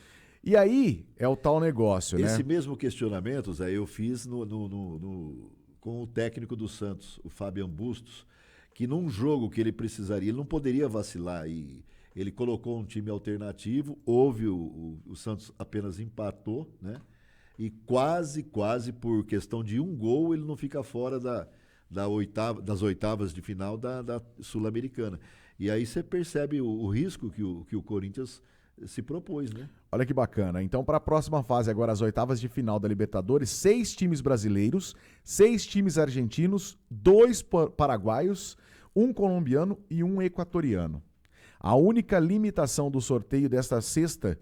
[SPEAKER 3] E aí é o tal negócio, né?
[SPEAKER 2] Esse mesmo questionamento, Zé, eu fiz com o técnico do Santos, o Fabian Bustos, que num jogo que ele precisaria, ele não poderia vacilar, e ele colocou um time alternativo, o Santos apenas empatou, né? E quase por questão de um gol, ele não fica fora das oitavas de final da Sul-Americana. E aí você percebe o risco que o Corinthians se propôs, né?
[SPEAKER 3] Olha que bacana. Então, para a próxima fase, agora as oitavas de final da Libertadores, 6 times brasileiros, 6 times argentinos, 2 paraguaios, 1 colombiano e 1 equatoriano. A única limitação do sorteio desta sexta,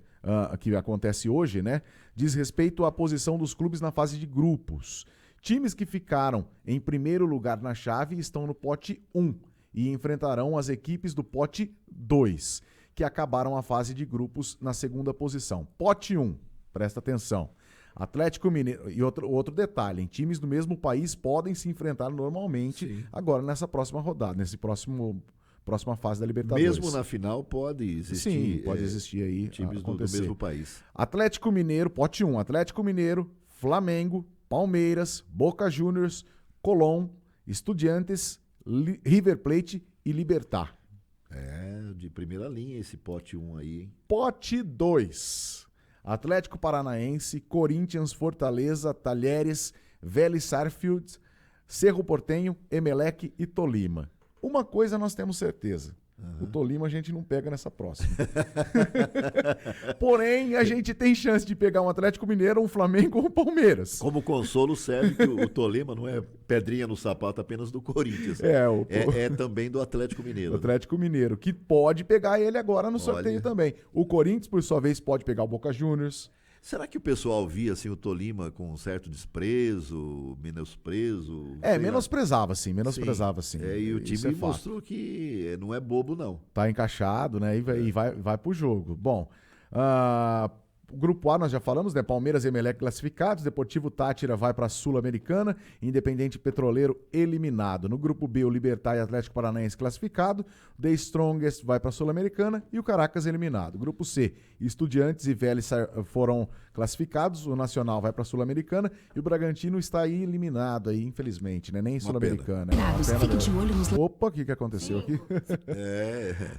[SPEAKER 3] que acontece hoje, né, diz respeito à posição dos clubes na fase de grupos. Times que ficaram em primeiro lugar na chave estão no pote 1 e enfrentarão as equipes do pote 2. Que acabaram a fase de grupos na segunda posição. Pote 1, presta atenção. Atlético Mineiro, e outro detalhe, times do mesmo país podem se enfrentar normalmente agora nessa próxima rodada, próxima fase da Libertadores.
[SPEAKER 2] Mesmo na final pode existir.
[SPEAKER 3] Sim, pode existir aí.
[SPEAKER 2] Times do mesmo país.
[SPEAKER 3] Atlético Mineiro, pote 1, Atlético Mineiro, Flamengo, Palmeiras, Boca Juniors, Colón, Estudiantes, River Plate e Libertad.
[SPEAKER 2] De primeira linha esse pote 1 aí, hein?
[SPEAKER 3] Pote 2. Atlético Paranaense, Corinthians, Fortaleza, Talheres, Vélez Sarsfield, Cerro Porteño, Emelec e Tolima. Uma coisa nós temos certeza. O Tolima a gente não pega nessa próxima. Porém, a gente tem chance de pegar um Atlético Mineiro, um Flamengo ou um Palmeiras.
[SPEAKER 2] Como consolo serve que o Tolima não é pedrinha no sapato apenas do Corinthians. É também do Atlético Mineiro.
[SPEAKER 3] O Atlético Mineiro, que pode pegar ele agora no sorteio também. O Corinthians, por sua vez, pode pegar o Boca Juniors.
[SPEAKER 2] Será que o pessoal via assim, o Tolima com um certo desprezo, menosprezo?
[SPEAKER 3] Menosprezava sim.
[SPEAKER 2] E o time mostrou que não é bobo, não.
[SPEAKER 3] Tá encaixado, né? E vai pro jogo. Bom, o Grupo A nós já falamos, né? Palmeiras e Emelec classificados, Deportivo Táchira vai para a Sul-Americana, Independente Petroleiro eliminado. No Grupo B, o Libertad e Atlético Paranaense classificado, The Strongest vai para a Sul-Americana e o Caracas eliminado. Grupo C, Estudiantes e Vélez foram classificados, o Nacional vai para a Sul-Americana e o Bragantino está aí eliminado aí, infelizmente, né? Nem Sul-Americana. Opa, o que aconteceu aqui?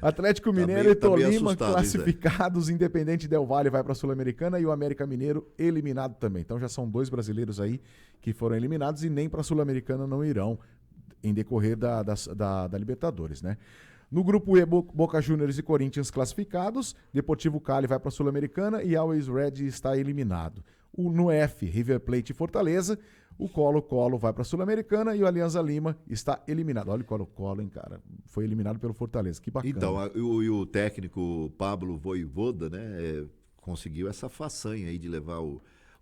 [SPEAKER 3] Atlético Mineiro e Tolima classificados, Independente Del Valle vai para a Sul-Americana e o América Mineiro eliminado também. Então já são 2 brasileiros aí que foram eliminados e nem para a Sul-Americana não irão em decorrer da Libertadores, né? No grupo E, Boca Juniors e Corinthians classificados, Deportivo Cali vai para a Sul-Americana e Always Red está eliminado. No F, River Plate e Fortaleza, o Colo-Colo vai para a Sul-Americana e o Alianza Lima está eliminado. Olha o Colo-Colo, hein, cara? Foi eliminado pelo Fortaleza, que bacana.
[SPEAKER 2] Então, o técnico Pablo Voivoda, né, conseguiu essa façanha aí de levar o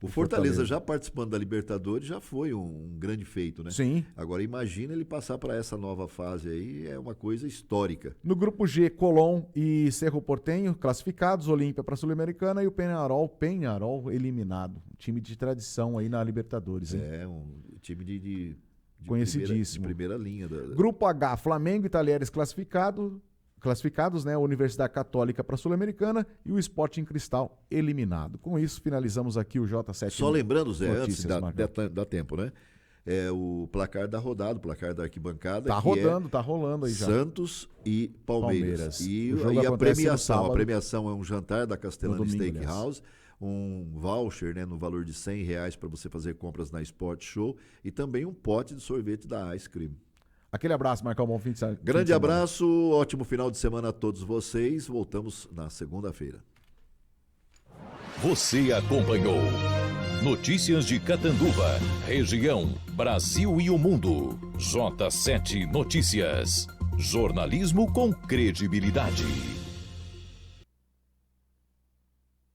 [SPEAKER 2] Fortaleza já participando da Libertadores, já foi um grande feito, né?
[SPEAKER 3] Sim.
[SPEAKER 2] Agora imagina ele passar para essa nova fase aí, é uma coisa histórica.
[SPEAKER 3] No grupo G, Colón e Cerro Porteño classificados, Olímpia para a Sul-Americana e o Peñarol eliminado. Um time de tradição aí na Libertadores, hein?
[SPEAKER 2] Um time de
[SPEAKER 3] conhecidíssimo.
[SPEAKER 2] De primeira linha.
[SPEAKER 3] Grupo H, Flamengo e Talheres classificados, né? A Universidade Católica para a Sul-Americana e o Sporting Cristal eliminado. Com isso, finalizamos aqui o J7.
[SPEAKER 2] Só lembrando, Zé, antes dá tempo, né? O placar da rodada, o placar da arquibancada.
[SPEAKER 3] Tá rolando aí já.
[SPEAKER 2] Santos e Palmeiras. E a premiação é um jantar da Castelano Steakhouse, um voucher, né, no valor de R$100 para você fazer compras na Sport Show e também um pote de sorvete da Ice Cream.
[SPEAKER 3] Aquele abraço, Marcão, bom fim de semana.
[SPEAKER 2] Grande abraço, ótimo final de semana a todos vocês. Voltamos na segunda-feira.
[SPEAKER 1] Você acompanhou Notícias de Catanduva, região, Brasil e o mundo. J7 Notícias. Jornalismo com credibilidade.